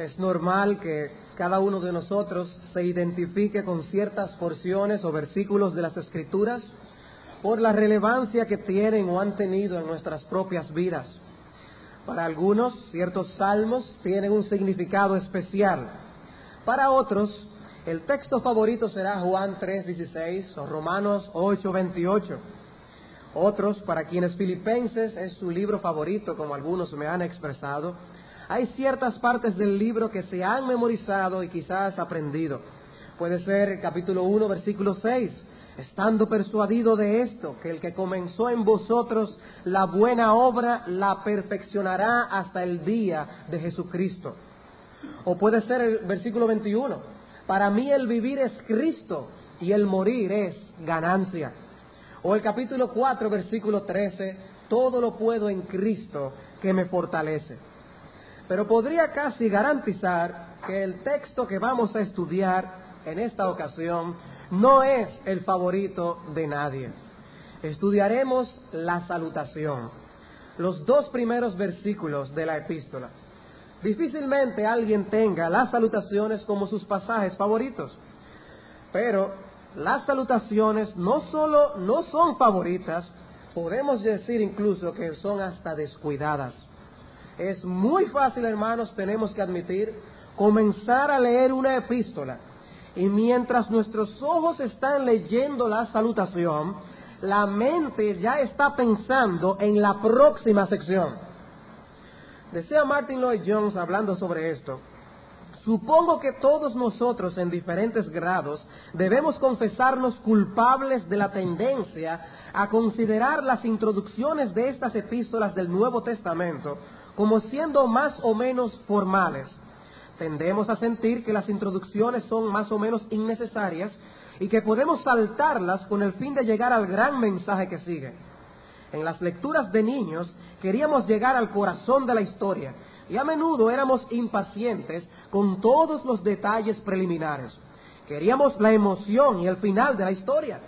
Es normal que cada uno de nosotros se identifique con ciertas porciones o versículos de las Escrituras por la relevancia que tienen o han tenido en nuestras propias vidas. Para algunos, ciertos salmos tienen un significado especial. Para otros, el texto favorito será Juan 3:16 o Romanos 8:28. Otros, para quienes Filipenses es su libro favorito, como algunos me han expresado, hay ciertas partes del libro que se han memorizado y quizás aprendido. Puede ser el capítulo 1, versículo 6, estando persuadido de esto, que el que comenzó en vosotros la buena obra la perfeccionará hasta el día de Jesucristo. O puede ser el versículo 21, para mí el vivir es Cristo y el morir es ganancia. O el capítulo 4, versículo 13, todo lo puedo en Cristo que me fortalece. Pero podría casi garantizar que el texto que vamos a estudiar en esta ocasión no es el favorito de nadie. Estudiaremos la salutación, los 2 primeros versículos de la epístola. Difícilmente alguien tenga las salutaciones como sus pasajes favoritos, pero las salutaciones no solo no son favoritas, podemos decir incluso que son hasta descuidadas. Es muy fácil, hermanos, tenemos que admitir, comenzar a leer una epístola y mientras nuestros ojos están leyendo la salutación, la mente ya está pensando en la próxima sección. Decía Martin Lloyd Jones hablando sobre esto: supongo que todos nosotros en diferentes grados debemos confesarnos culpables de la tendencia a considerar las introducciones de estas epístolas del Nuevo Testamento como siendo más o menos formales. Tendemos a sentir que las introducciones son más o menos innecesarias y que podemos saltarlas con el fin de llegar al gran mensaje que sigue. En las lecturas de niños queríamos llegar al corazón de la historia y a menudo éramos impacientes con todos los detalles preliminares. Queríamos la emoción y el final de la historia.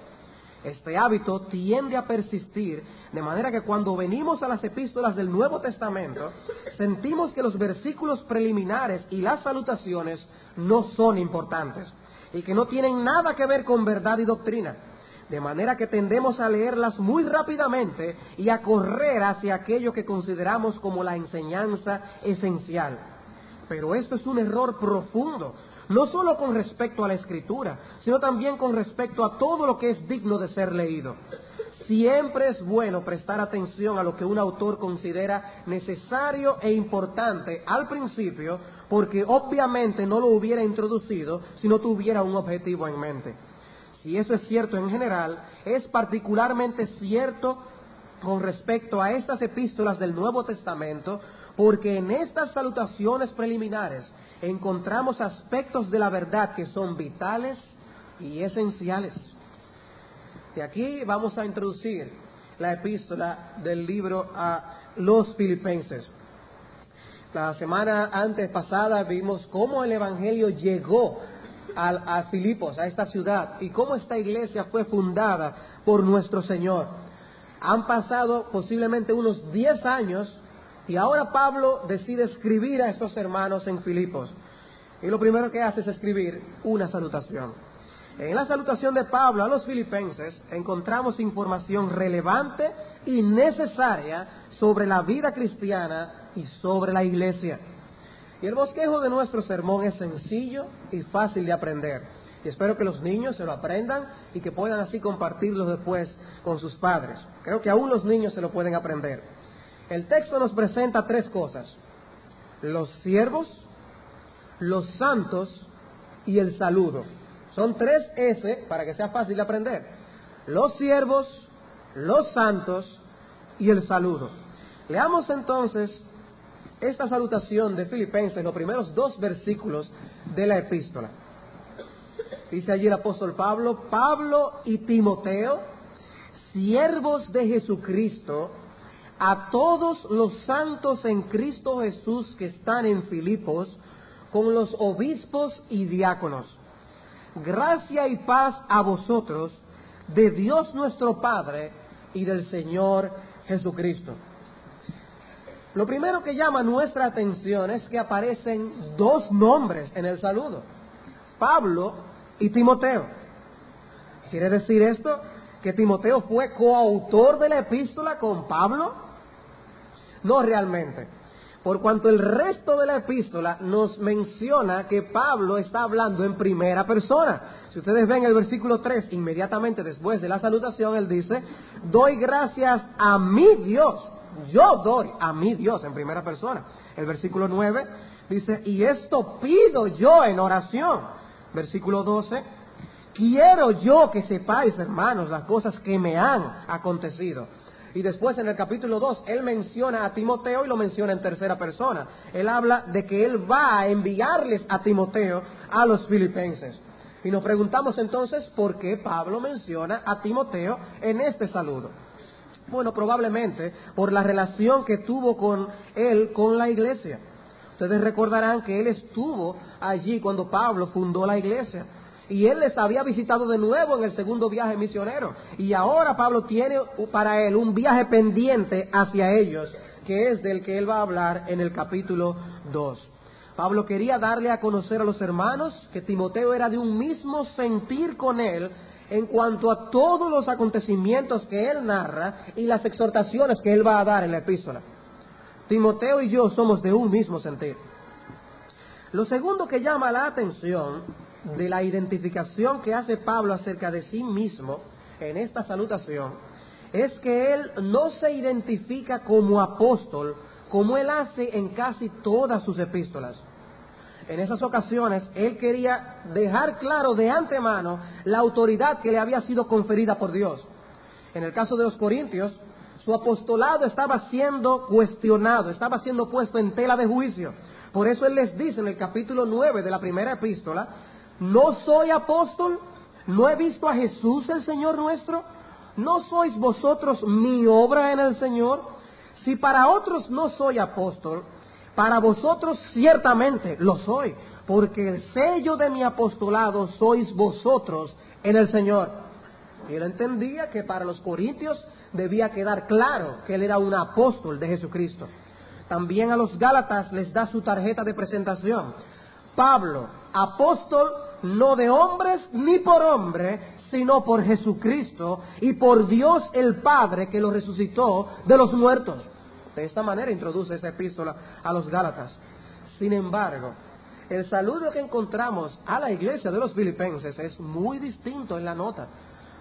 Este hábito tiende a persistir, de manera que cuando venimos a las epístolas del Nuevo Testamento, sentimos que los versículos preliminares y las salutaciones no son importantes y que no tienen nada que ver con verdad y doctrina, de manera que tendemos a leerlas muy rápidamente y a correr hacia aquello que consideramos como la enseñanza esencial. Pero esto es un error profundo, no solo con respecto a la Escritura, sino también con respecto a todo lo que es digno de ser leído. Siempre es bueno prestar atención a lo que un autor considera necesario e importante al principio, porque obviamente no lo hubiera introducido si no tuviera un objetivo en mente. Si eso es cierto en general, es particularmente cierto con respecto a estas epístolas del Nuevo Testamento, porque en estas salutaciones preliminares encontramos aspectos de la verdad que son vitales y esenciales. Y aquí vamos a introducir la epístola del libro a los Filipenses. La semana antes pasada vimos cómo el Evangelio llegó a Filipos, a esta ciudad, y cómo esta iglesia fue fundada por nuestro Señor. Han pasado posiblemente unos 10 años y ahora Pablo decide escribir a estos hermanos en Filipos. Y lo primero que hace es escribir una salutación. En la salutación de Pablo a los filipenses encontramos información relevante y necesaria sobre la vida cristiana y sobre la iglesia. Y el bosquejo de nuestro sermón es sencillo y fácil de aprender. Y espero que los niños se lo aprendan y que puedan así compartirlo después con sus padres. Creo que aún los niños se lo pueden aprender. El texto nos presenta 3 cosas: los siervos, los santos y el saludo. Son 3 S para que sea fácil de aprender: los siervos, los santos y el saludo. Leamos entonces esta salutación de Filipenses, los primeros 2 versículos de la epístola. Dice allí el apóstol Pablo: Pablo y Timoteo, siervos de Jesucristo, a todos los santos en Cristo Jesús que están en Filipos, con los obispos y diáconos. Gracia y paz a vosotros, de Dios nuestro Padre y del Señor Jesucristo. Lo primero que llama nuestra atención es que aparecen dos nombres en el saludo: Pablo y Timoteo. ¿Quiere decir esto que Timoteo fue coautor de la epístola con Pablo? No realmente, por cuanto el resto de la epístola nos menciona que Pablo está hablando en primera persona. Si ustedes ven el versículo 3, inmediatamente después de la salutación, él dice: doy gracias a mi Dios. Yo doy a mi Dios en primera persona. El versículo 9 dice: y esto pido yo en oración. Versículo 12: quiero yo que sepáis, hermanos, las cosas que me han acontecido. Y después en el capítulo 2, él menciona a Timoteo y lo menciona en tercera persona. Él habla de que él va a enviarles a Timoteo a los filipenses. Y nos preguntamos entonces, ¿por qué Pablo menciona a Timoteo en este saludo? Bueno, probablemente por la relación que tuvo con él con la iglesia. Ustedes recordarán que él estuvo allí cuando Pablo fundó la iglesia. Y él les había visitado de nuevo en el segundo viaje misionero. Y ahora Pablo tiene para él un viaje pendiente hacia ellos, que es del que él va a hablar en el capítulo 2. Pablo quería darle a conocer a los hermanos que Timoteo era de un mismo sentir con él en cuanto a todos los acontecimientos que él narra y las exhortaciones que él va a dar en la epístola. Timoteo y yo somos de un mismo sentir. Lo segundo que llama la atención de la identificación que hace Pablo acerca de sí mismo en esta salutación es que él no se identifica como apóstol como él hace en casi todas sus epístolas. En esas ocasiones él quería dejar claro de antemano la autoridad que le había sido conferida por Dios. En el caso de los corintios, su apostolado estaba siendo cuestionado, estaba siendo puesto en tela de juicio. Por eso él les dice en el capítulo 9 de la primera epístola: ¿no soy apóstol? ¿No he visto a Jesús el Señor nuestro? ¿No sois vosotros mi obra en el Señor? Si para otros no soy apóstol, para vosotros ciertamente lo soy, porque el sello de mi apostolado sois vosotros en el Señor. Y él entendía que para los corintios debía quedar claro que él era un apóstol de Jesucristo. También a los gálatas les da su tarjeta de presentación: Pablo, apóstol no de hombres ni por hombre, sino por Jesucristo y por Dios el Padre que lo resucitó de los muertos. De esta manera introduce esa epístola a los gálatas. Sin embargo, el saludo que encontramos a la iglesia de los filipenses es muy distinto en la nota.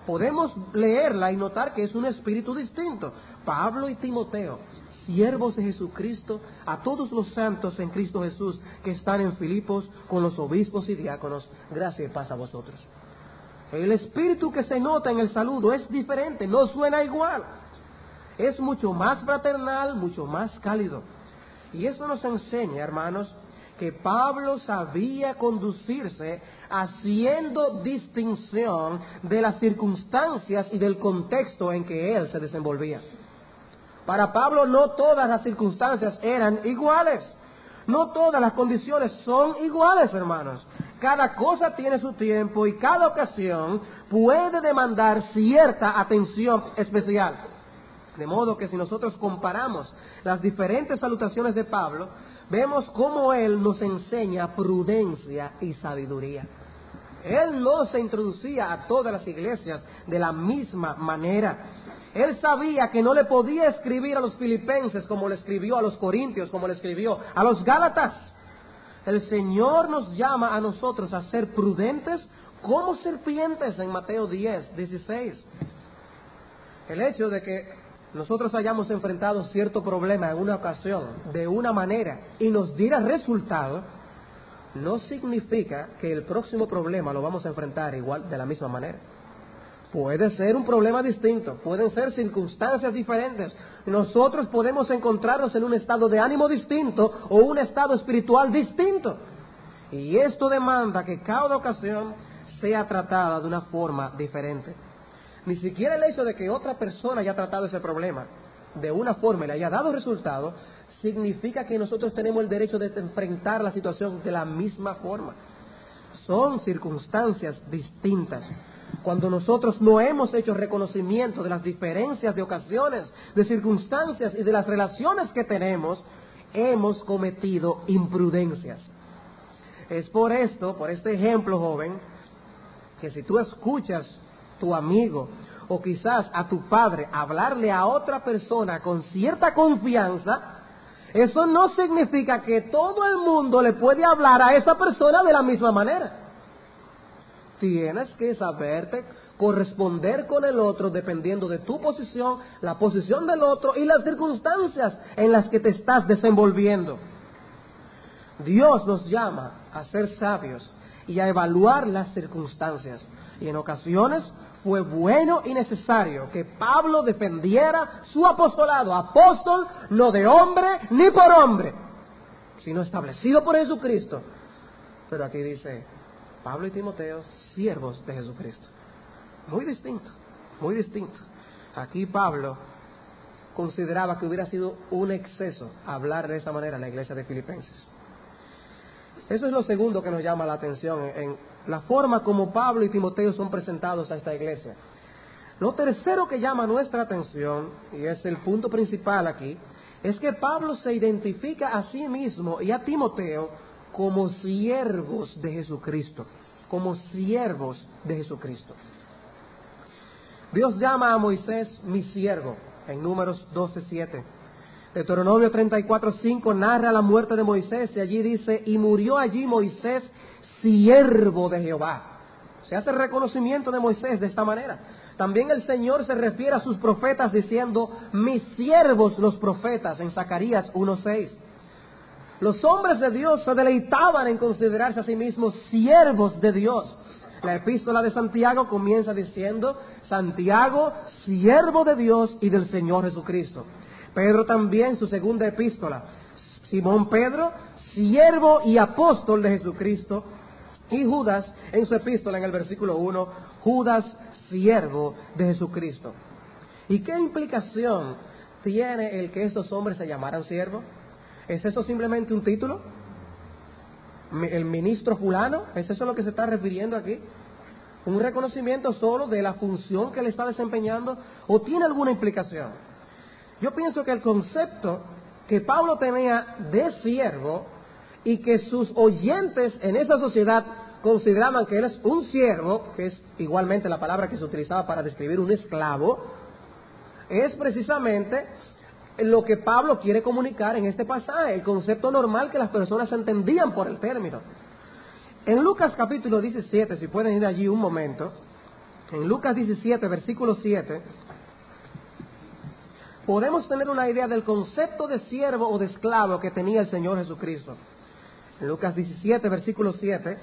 Podemos leerla y notar que es un espíritu distinto. Pablo y Timoteo, siervos de Jesucristo, a todos los santos en Cristo Jesús que están en Filipos con los obispos y diáconos, gracia y paz a vosotros. El espíritu que se nota en el saludo es diferente, no suena igual. Es mucho más fraternal, mucho más cálido. Y eso nos enseña, hermanos, que Pablo sabía conducirse haciendo distinción de las circunstancias y del contexto en que él se desenvolvía. Para Pablo no todas las circunstancias eran iguales. No todas las condiciones son iguales, hermanos. Cada cosa tiene su tiempo y cada ocasión puede demandar cierta atención especial. De modo que si nosotros comparamos las diferentes salutaciones de Pablo, vemos cómo él nos enseña prudencia y sabiduría. Él no se introducía a todas las iglesias de la misma manera. Él sabía que no le podía escribir a los filipenses como le escribió a los corintios, como le escribió a los gálatas. El Señor nos llama a nosotros a ser prudentes como serpientes en Mateo 10:16. El hecho de que nosotros hayamos enfrentado cierto problema en una ocasión de una manera y nos diera resultado, no significa que el próximo problema lo vamos a enfrentar igual, de la misma manera. Puede ser un problema distinto, pueden ser circunstancias diferentes. Nosotros podemos encontrarnos en un estado de ánimo distinto o un estado espiritual distinto. Y esto demanda que cada ocasión sea tratada de una forma diferente. Ni siquiera el hecho de que otra persona haya tratado ese problema de una forma y le haya dado resultado, significa que nosotros tenemos el derecho de enfrentar la situación de la misma forma. son circunstancias distintas. Cuando nosotros no hemos hecho reconocimiento de las diferencias de ocasiones, de circunstancias y de las relaciones que tenemos, hemos cometido imprudencias. Es por esto, por este ejemplo, joven, que si tú escuchas a tu amigo o quizás a tu padre hablarle a otra persona con cierta confianza, eso no significa que todo el mundo le puede hablar a esa persona de la misma manera. Tienes que saberte corresponder con el otro dependiendo de tu posición, la posición del otro y las circunstancias en las que te estás desenvolviendo. Dios nos llama a ser sabios y a evaluar las circunstancias. Y en ocasiones fue bueno y necesario que Pablo defendiera su apostolado, apóstol no de hombre ni por hombre, sino establecido por Jesucristo. Pero aquí dice Pablo y Timoteo, siervos de Jesucristo. Muy distinto, muy distinto. Aquí Pablo consideraba que hubiera sido un exceso hablar de esa manera en la iglesia de Filipenses. Eso es lo segundo que nos llama la atención en la forma como Pablo y Timoteo son presentados a esta iglesia. Lo tercero que llama nuestra atención, y es el punto principal aquí, es que Pablo se identifica a sí mismo y a Timoteo como siervos de Jesucristo, como siervos de Jesucristo. Dios llama a Moisés mi siervo, en Números 12:7. Deuteronomio 34:5 narra la muerte de Moisés y allí dice, y murió allí Moisés, siervo de Jehová. Se hace reconocimiento de Moisés de esta manera. También el Señor se refiere a sus profetas diciendo, mis siervos los profetas, en Zacarías 1:6. Los hombres de Dios se deleitaban en considerarse a sí mismos siervos de Dios. La epístola de Santiago comienza diciendo, Santiago, siervo de Dios y del Señor Jesucristo. Pedro también, su segunda epístola, Simón Pedro, siervo y apóstol de Jesucristo, y Judas, en su epístola, en el versículo 1, Judas, siervo de Jesucristo. ¿Y qué implicación tiene el que estos hombres se llamaran siervos? ¿Es eso simplemente un título? ¿El ministro fulano? ¿Es eso lo que se está refiriendo aquí? ¿Un reconocimiento solo de la función que le está desempeñando? ¿O tiene alguna implicación? Yo pienso que el concepto que Pablo tenía de siervo y que sus oyentes en esa sociedad consideraban que él es un siervo, que es igualmente la palabra que se utilizaba para describir un esclavo, es precisamente lo que Pablo quiere comunicar en este pasaje, el concepto normal que las personas entendían por el término. En Lucas capítulo 17, si pueden ir allí un momento, en Lucas 17, versículo 7, podemos tener una idea del concepto de siervo o de esclavo que tenía el Señor Jesucristo. En Lucas 17, versículo 7,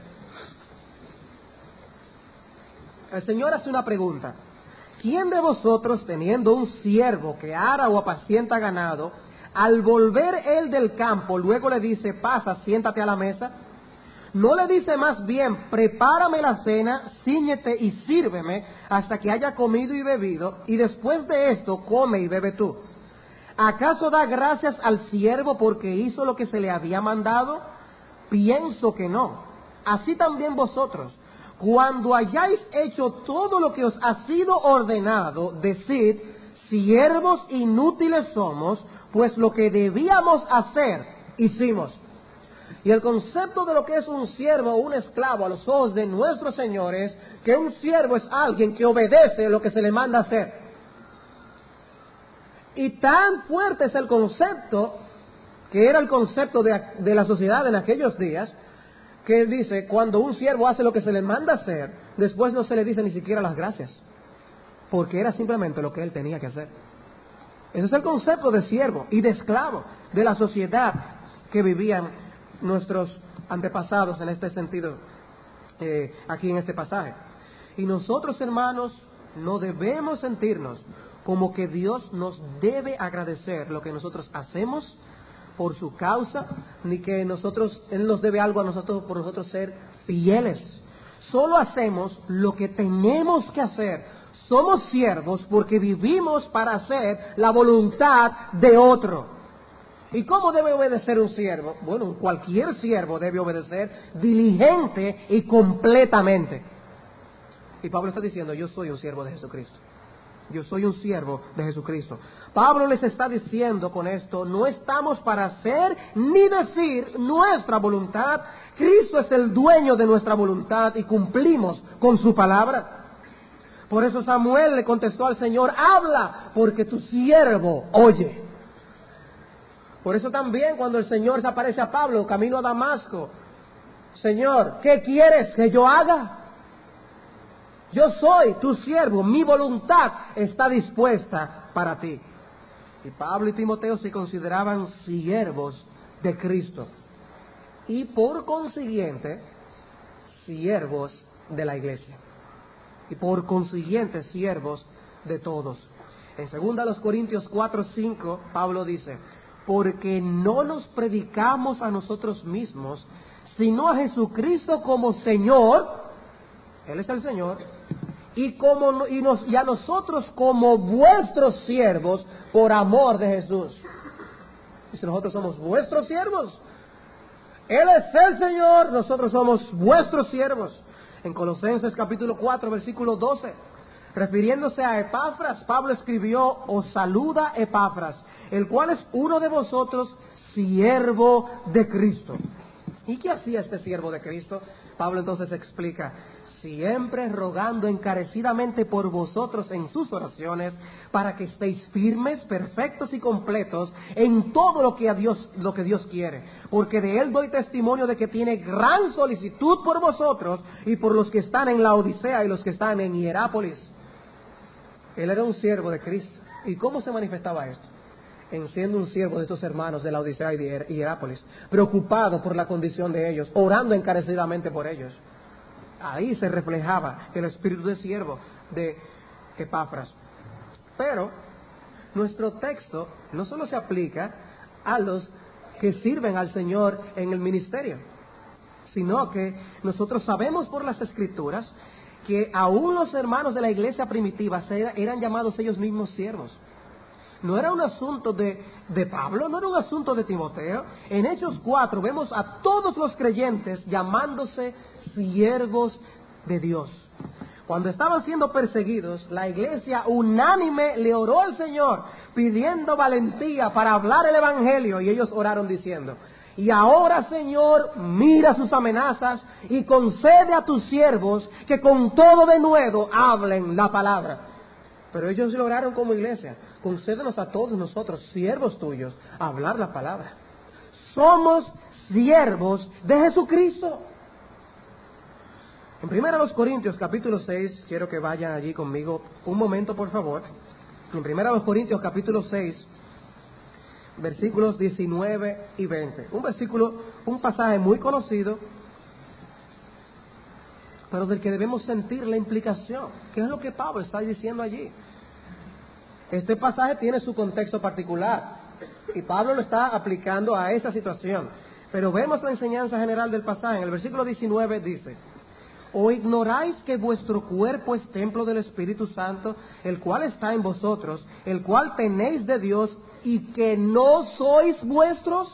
el Señor hace una pregunta. ¿Quién de vosotros, teniendo un siervo que ara o apacienta ganado, al volver él del campo, luego le dice, pasa, siéntate a la mesa? ¿No le dice más bien, prepárame la cena, cíñete y sírveme hasta que haya comido y bebido, y después de esto come y bebe tú? ¿Acaso da gracias al siervo porque hizo lo que se le había mandado? Pienso que no. Así también vosotros, cuando hayáis hecho todo lo que os ha sido ordenado, decid, siervos inútiles somos, pues lo que debíamos hacer, hicimos. Y el concepto de lo que es un siervo o un esclavo a los ojos de nuestro Señor es que un siervo es alguien que obedece lo que se le manda hacer. Y tan fuerte es el concepto, que era el concepto de la sociedad en aquellos días, que él dice, cuando un siervo hace lo que se le manda hacer, después no se le dice ni siquiera las gracias, porque era simplemente lo que él tenía que hacer. Ese es el concepto de siervo y de esclavo de la sociedad que vivían nuestros antepasados en este sentido, aquí en este pasaje. Y nosotros, hermanos, no debemos sentirnos como que Dios nos debe agradecer lo que nosotros hacemos por su causa, ni que Él nos debe algo a nosotros por nosotros ser fieles. Solo hacemos lo que tenemos que hacer. Somos siervos porque vivimos para hacer la voluntad de otro. ¿Y cómo debe obedecer un siervo? Bueno, cualquier siervo debe obedecer diligente y completamente. Y Pablo está diciendo, yo soy un siervo de Jesucristo. Yo soy un siervo de Jesucristo. Pablo les está diciendo con esto, no estamos para hacer ni decir nuestra voluntad. Cristo es el dueño de nuestra voluntad y cumplimos con su palabra. Por eso Samuel le contestó al Señor, habla, porque tu siervo oye. Por eso también cuando el Señor se aparece a Pablo, camino a Damasco, Señor, ¿qué quieres que yo haga? Yo soy tu siervo, mi voluntad está dispuesta para ti. Y Pablo y Timoteo se consideraban siervos de Cristo. Y por consiguiente, siervos de la iglesia. Y por consiguiente, siervos de todos. En 2 Corintios 4:5, Pablo dice, porque no nos predicamos a nosotros mismos, sino a Jesucristo como Señor, Él es el Señor, y a nosotros como vuestros siervos por amor de Jesús. Y si nosotros somos vuestros siervos, Él es el Señor, nosotros somos vuestros siervos. En Colosenses capítulo 4, versículo 12, refiriéndose a Epafras, Pablo escribió, os saluda Epafras, el cual es uno de vosotros, siervo de Cristo. ¿Y qué hacía este siervo de Cristo? Pablo entonces explica, siempre rogando encarecidamente por vosotros en sus oraciones, para que estéis firmes, perfectos y completos en todo lo que Dios quiere, porque de él doy testimonio de que tiene gran solicitud por vosotros y por los que están en la Odisea y los que están en Hierápolis. Él era un siervo de Cristo. ¿Y cómo se manifestaba esto? En siendo un siervo de estos hermanos de la Odisea y de Hierápolis, preocupado por la condición de ellos, orando encarecidamente por ellos. Ahí se reflejaba el espíritu de siervo de Epafras. Pero nuestro texto no solo se aplica a los que sirven al Señor en el ministerio, sino que nosotros sabemos por las Escrituras que aún los hermanos de la iglesia primitiva eran llamados ellos mismos siervos. No era un asunto de Pablo, no era un asunto de Timoteo. En Hechos 4 vemos a todos los creyentes llamándose siervos de Dios. Cuando estaban siendo perseguidos, la iglesia unánime le oró al Señor pidiendo valentía para hablar el evangelio, y ellos oraron diciendo, y ahora, Señor, mira sus amenazas y concede a tus siervos que con todo denuedo hablen la palabra. Pero ellos lo oraron como iglesia. Concédenos a todos nosotros, siervos tuyos, a hablar la palabra. Somos siervos de Jesucristo. En 1 Corintios capítulo 6, quiero que vayan allí conmigo un momento, por favor. En 1 Corintios capítulo 6, versículos 19 y 20. Un pasaje muy conocido, pero del que debemos sentir la implicación. ¿Qué es lo que Pablo está diciendo allí? Este pasaje tiene su contexto particular y Pablo lo está aplicando a esa situación. Pero vemos la enseñanza general del pasaje. En el versículo 19 dice, ¿o ignoráis que vuestro cuerpo es templo del Espíritu Santo, el cual está en vosotros, el cual tenéis de Dios, y que no sois vuestros?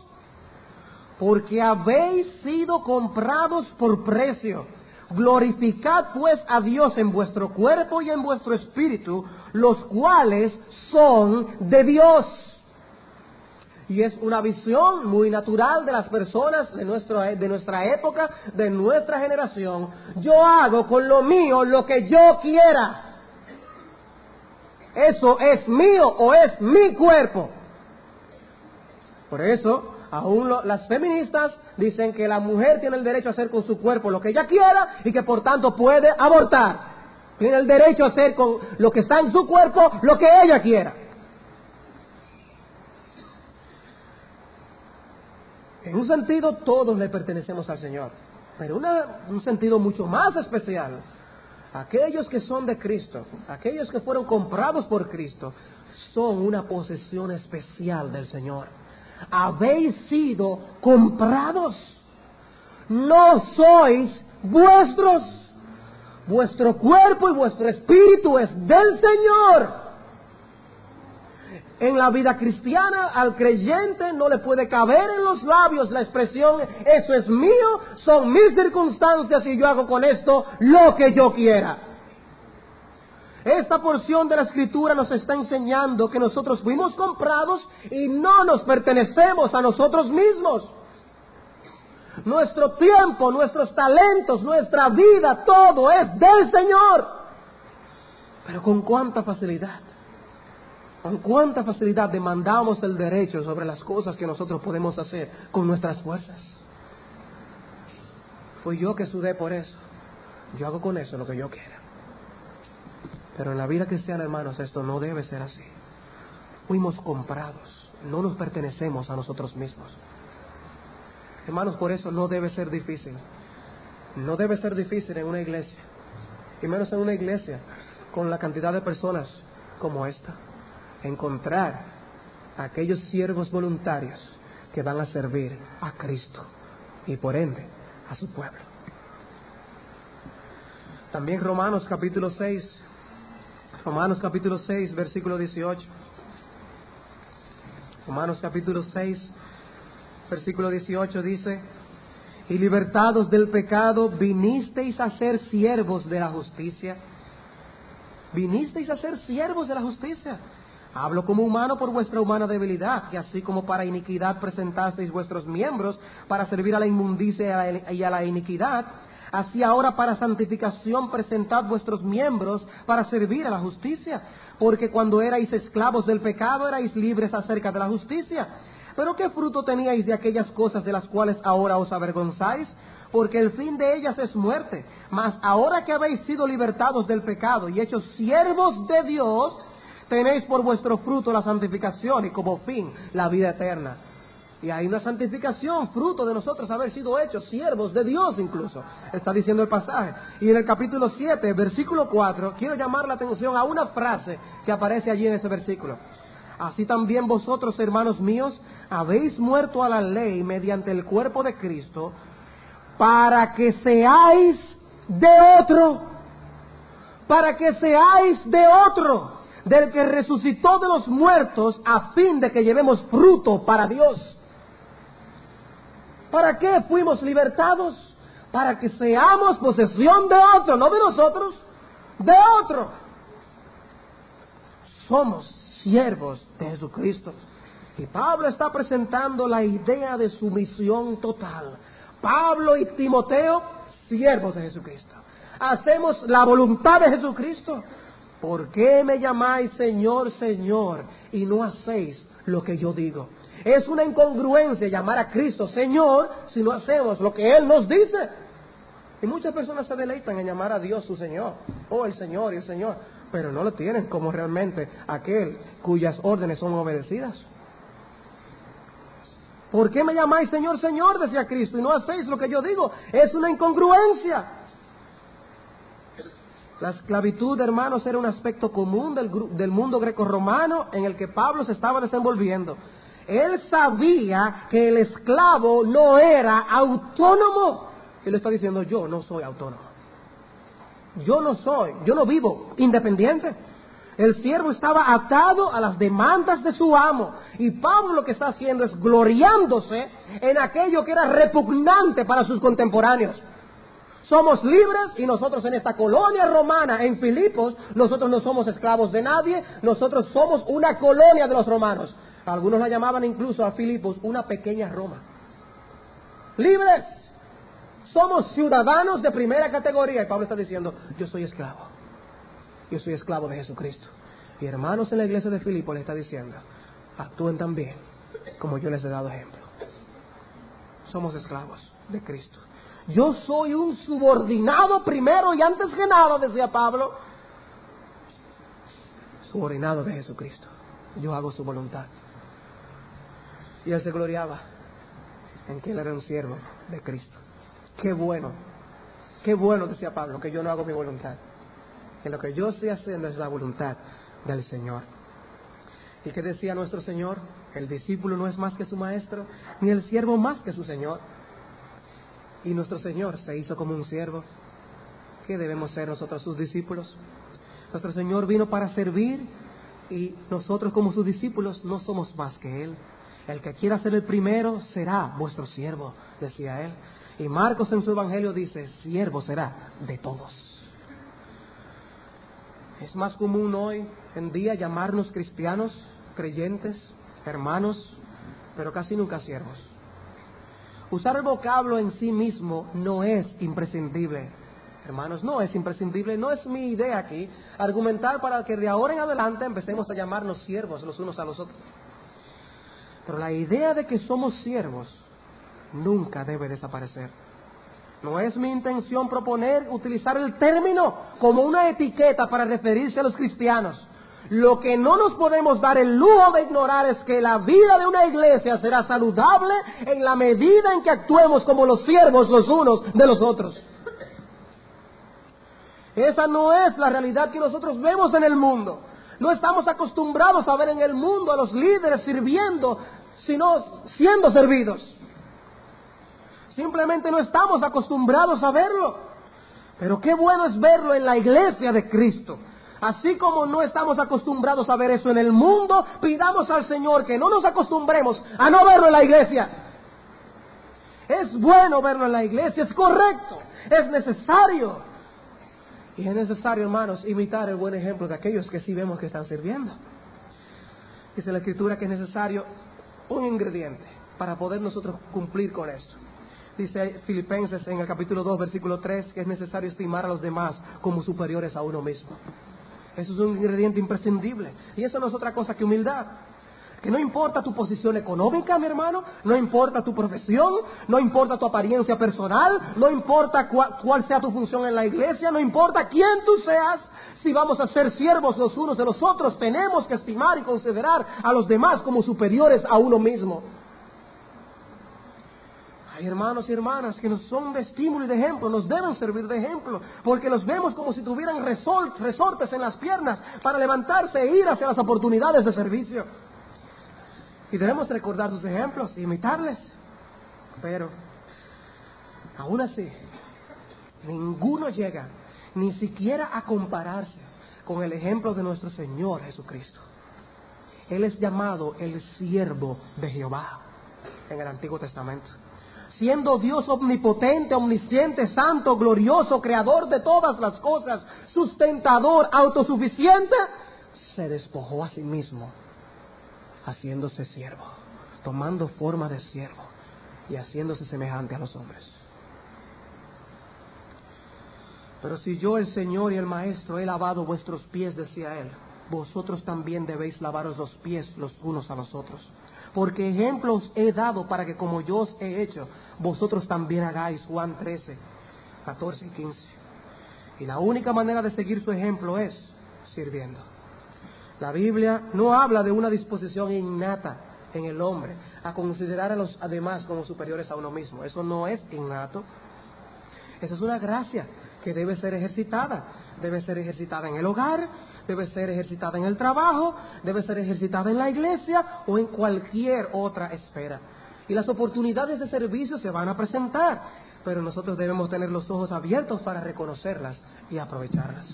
Porque habéis sido comprados por precio. Glorificad pues a Dios en vuestro cuerpo y en vuestro espíritu, los cuales son de Dios. Y es una visión muy natural de las personas de nuestra época, de nuestra generación. Yo hago con lo mío lo que yo quiera. Eso es mío o es mi cuerpo. Por eso, aún las feministas dicen que la mujer tiene el derecho a hacer con su cuerpo lo que ella quiera y que por tanto puede abortar. Tiene el derecho a hacer con lo que está en su cuerpo lo que ella quiera. En un sentido, todos le pertenecemos al Señor, pero un sentido mucho más especial. Aquellos que son de Cristo, aquellos que fueron comprados por Cristo, son una posesión especial del Señor. Habéis sido comprados, no sois vuestros. Vuestro cuerpo y vuestro espíritu es del Señor. En la vida cristiana, al creyente no le puede caber en los labios la expresión, eso es mío, son mis circunstancias y yo hago con esto lo que yo quiera. Esta porción de la Escritura nos está enseñando que nosotros fuimos comprados y no nos pertenecemos a nosotros mismos. Nuestro tiempo, nuestros talentos, nuestra vida, todo es del Señor. Pero con cuánta facilidad demandamos el derecho sobre las cosas que nosotros podemos hacer con nuestras fuerzas. Fui yo que sudé por eso. Yo hago con eso lo que yo quiera. Pero en la vida cristiana, hermanos, esto no debe ser así. Fuimos comprados, no nos pertenecemos a nosotros mismos. Hermanos, por eso no debe ser difícil. No debe ser difícil en una iglesia, y menos en una iglesia con la cantidad de personas como esta, encontrar a aquellos siervos voluntarios que van a servir a Cristo y por ende a su pueblo. También Romanos capítulo 6, versículo 18. Romanos capítulo 6, versículo 18 dice: y libertados del pecado, vinisteis a ser siervos de la justicia. Vinisteis a ser siervos de la justicia. Hablo como humano por vuestra humana debilidad, que así como para iniquidad presentasteis vuestros miembros para servir a la inmundicia y a la iniquidad, así ahora para santificación presentad vuestros miembros para servir a la justicia. Porque cuando erais esclavos del pecado, erais libres acerca de la justicia. Pero ¿qué fruto teníais de aquellas cosas de las cuales ahora os avergonzáis? Porque el fin de ellas es muerte. Mas ahora que habéis sido libertados del pecado y hechos siervos de Dios, tenéis por vuestro fruto la santificación y como fin la vida eterna. Y hay una santificación, fruto de nosotros haber sido hechos siervos de Dios incluso, está diciendo el pasaje. Y en el capítulo 7, versículo 4, quiero llamar la atención a una frase que aparece allí en ese versículo. Así también vosotros, hermanos míos, habéis muerto a la ley mediante el cuerpo de Cristo, para que seáis de otro, del que resucitó de los muertos, a fin de que llevemos fruto para Dios. ¿Para qué fuimos libertados? Para que seamos posesión de otro, no de nosotros, de otro. Somos siervos de Jesucristo. Y Pablo está presentando la idea de sumisión total. Pablo y Timoteo, siervos de Jesucristo. Hacemos la voluntad de Jesucristo. ¿Por qué me llamáis Señor, Señor, y no hacéis lo que yo digo? Es una incongruencia llamar a Cristo Señor si no hacemos lo que Él nos dice. Y muchas personas se deleitan en llamar a Dios su Señor, o el Señor y el Señor, pero no lo tienen como realmente aquel cuyas órdenes son obedecidas. ¿Por qué me llamáis Señor, Señor? Decía Cristo, y no hacéis lo que yo digo. Es una incongruencia. La esclavitud, hermanos, era un aspecto común del mundo grecorromano en el que Pablo se estaba desenvolviendo. Él sabía que el esclavo no era autónomo. Él está diciendo, yo no soy autónomo. Yo no vivo independiente. El siervo estaba atado a las demandas de su amo. Y Pablo lo que está haciendo es gloriándose en aquello que era repugnante para sus contemporáneos. Somos libres y nosotros en esta colonia romana, en Filipos, nosotros no somos esclavos de nadie, nosotros somos una colonia de los romanos. Algunos la llamaban incluso a Filipos una pequeña Roma. Libres, somos ciudadanos de primera categoría. Y Pablo está diciendo, yo soy esclavo de Jesucristo. Y hermanos en la iglesia de Filipos le está diciendo, actúen también como yo les he dado ejemplo. Somos esclavos de Cristo. Yo soy un subordinado primero y antes que nada, decía Pablo, subordinado de Jesucristo. Yo hago su voluntad. Y él se gloriaba en que él era un siervo de Cristo. Qué bueno, decía Pablo, que yo no hago mi voluntad. Que lo que yo estoy haciendo es la voluntad del Señor. ¿Y qué decía nuestro Señor? El discípulo no es más que su maestro, ni el siervo más que su Señor. Y nuestro Señor se hizo como un siervo. ¿Qué debemos ser nosotros sus discípulos? Nuestro Señor vino para servir Y nosotros como sus discípulos no somos más que Él. El que quiera ser el primero será vuestro siervo, decía Él. Y Marcos en su evangelio dice, siervo será de todos. Es más común hoy en día llamarnos cristianos, creyentes, hermanos, pero casi nunca siervos. Usar el vocablo en sí mismo no es imprescindible, hermanos, no es imprescindible, no es mi idea aquí argumentar para que de ahora en adelante empecemos a llamarnos siervos los unos a los otros. Pero la idea de que somos siervos nunca debe desaparecer. No es mi intención utilizar el término como una etiqueta para referirse a los cristianos. Lo que no nos podemos dar el lujo de ignorar es que la vida de una iglesia será saludable en la medida en que actuemos como los siervos los unos de los otros. Esa no es la realidad que nosotros vemos en el mundo. No estamos acostumbrados a ver en el mundo a los líderes sirviendo, sino siendo servidos. Simplemente no estamos acostumbrados a verlo. Pero qué bueno es verlo en la iglesia de Cristo. Así como no estamos acostumbrados a ver eso en el mundo, pidamos al Señor que no nos acostumbremos a no verlo en la iglesia. Es bueno verlo en la iglesia, es correcto, es necesario. Y es necesario, hermanos, imitar el buen ejemplo de aquellos que sí vemos que están sirviendo. Dice la Escritura que es necesario un ingrediente para poder nosotros cumplir con esto. Dice Filipenses en el capítulo 2, versículo 3, que es necesario estimar a los demás como superiores a uno mismo. Eso es un ingrediente imprescindible. Y eso no es otra cosa que humildad. Que no importa tu posición económica, mi hermano, no importa tu profesión, no importa tu apariencia personal, no importa cuál sea tu función en la iglesia, no importa quién tú seas, si vamos a ser siervos los unos de los otros, tenemos que estimar y considerar a los demás como superiores a uno mismo. Hay hermanos y hermanas que nos son de estímulo y de ejemplo, nos deben servir de ejemplo, porque los vemos como si tuvieran resortes en las piernas para levantarse e ir hacia las oportunidades de servicio. Y debemos recordar sus ejemplos e imitarles. Pero, aún así, ninguno llega ni siquiera a compararse con el ejemplo de nuestro Señor Jesucristo. Él es llamado el siervo de Jehová en el Antiguo Testamento. Siendo Dios omnipotente, omnisciente, santo, glorioso, creador de todas las cosas, sustentador, autosuficiente, se despojó a sí mismo, haciéndose siervo, tomando forma de siervo y haciéndose semejante a los hombres. Pero si yo, el Señor y el Maestro, he lavado vuestros pies, decía Él, vosotros también debéis lavaros los pies los unos a los otros. Porque ejemplos he dado para que como yo os he hecho, vosotros también hagáis. Juan 13, 14 y 15. Y la única manera de seguir su ejemplo es sirviendo. La Biblia no habla de una disposición innata en el hombre a considerar a los demás como superiores a uno mismo. Eso no es innato. Esa es una gracia que debe ser ejercitada. Debe ser ejercitada en el hogar, debe ser ejercitada en el trabajo, debe ser ejercitada en la iglesia o en cualquier otra esfera. Y las oportunidades de servicio se van a presentar, pero nosotros debemos tener los ojos abiertos para reconocerlas y aprovecharlas.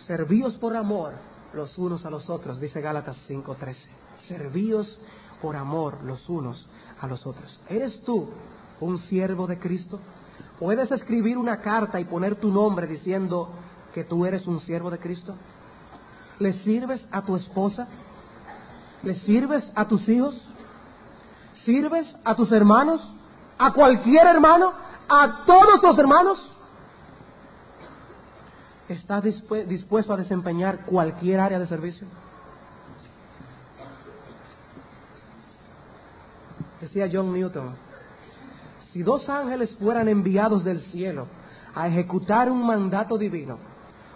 Servíos por amor los unos a los otros, dice Gálatas 5:13. Servíos por amor los unos a los otros. ¿Eres tú un siervo de Cristo? ¿Puedes escribir una carta y poner tu nombre diciendo que tú eres un siervo de Cristo? ¿Le sirves a tu esposa? ¿Le sirves a tus hijos? ¿Sirves a tus hermanos? ¿A cualquier hermano? ¿A todos los hermanos? ¿Estás dispuesto a desempeñar cualquier área de servicio? Decía John Newton, si dos ángeles fueran enviados del cielo a ejecutar un mandato divino,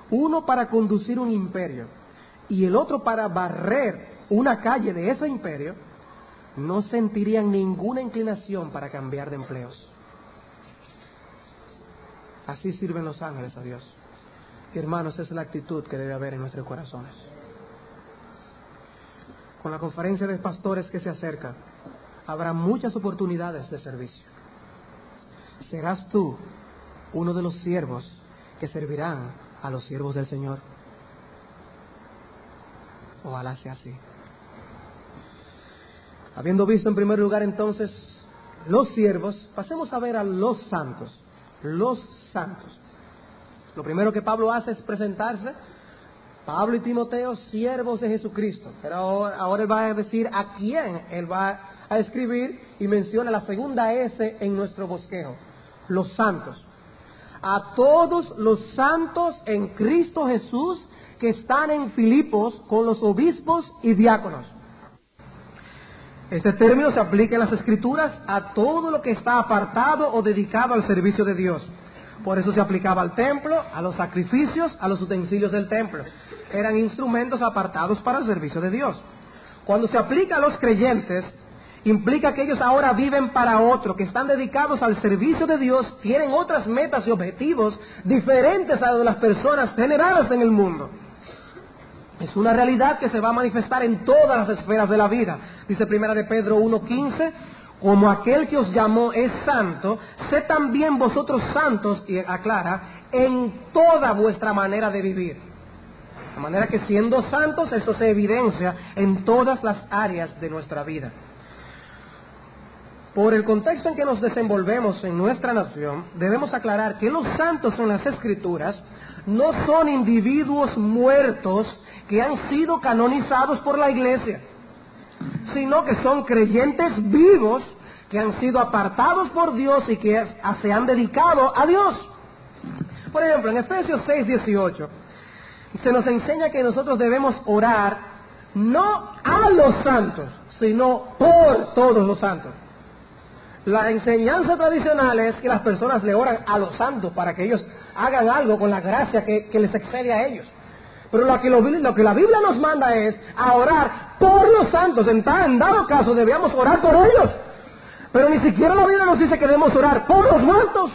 uno para conducir un imperio y el otro para barrer una calle de ese imperio, no sentirían ninguna inclinación para cambiar de empleos. Así sirven los ángeles a Dios. Y hermanos, esa es la actitud que debe haber en nuestros corazones. Con la conferencia de pastores que se acerca, habrá muchas oportunidades de servicio. ¿Serás tú uno de los siervos que servirán a los siervos del Señor? Ojalá sea así. Habiendo visto en primer lugar entonces los siervos, pasemos a ver a los santos. Los santos. Lo primero que Pablo hace es presentarse. Pablo y Timoteo, siervos de Jesucristo. Pero ahora él va a decir a quién él va a escribir y menciona la segunda S en nuestro bosquejo. Los santos. A todos los santos en Cristo Jesús que están en Filipos con los obispos y diáconos. Este término se aplica en las Escrituras a todo lo que está apartado o dedicado al servicio de Dios. Por eso se aplicaba al templo, a los sacrificios, a los utensilios del templo. Eran instrumentos apartados para el servicio de Dios. Cuando se aplica a los creyentes, implica que ellos ahora viven para otro, que están dedicados al servicio de Dios, tienen otras metas y objetivos diferentes a los de las personas generadas en el mundo. Es una realidad que se va a manifestar en todas las esferas de la vida. Dice primera de Pedro 1:15, como aquel que os llamó es santo, sed también vosotros santos, y aclara, en toda vuestra manera de vivir. De manera que siendo santos, esto se evidencia en todas las áreas de nuestra vida. Por el contexto en que nos desenvolvemos en nuestra nación, debemos aclarar que los santos en las Escrituras no son individuos muertos que han sido canonizados por la Iglesia, sino que son creyentes vivos que han sido apartados por Dios y que se han dedicado a Dios. Por ejemplo, en Efesios 6:18 se nos enseña que nosotros debemos orar no a los santos, sino por todos los santos. La enseñanza tradicional es que las personas le oran a los santos para que ellos hagan algo con la gracia que les excede a ellos. Pero lo que la Biblia nos manda es a orar por los santos. En dado caso debíamos orar por ellos. Pero ni siquiera la Biblia nos dice que debemos orar por los muertos,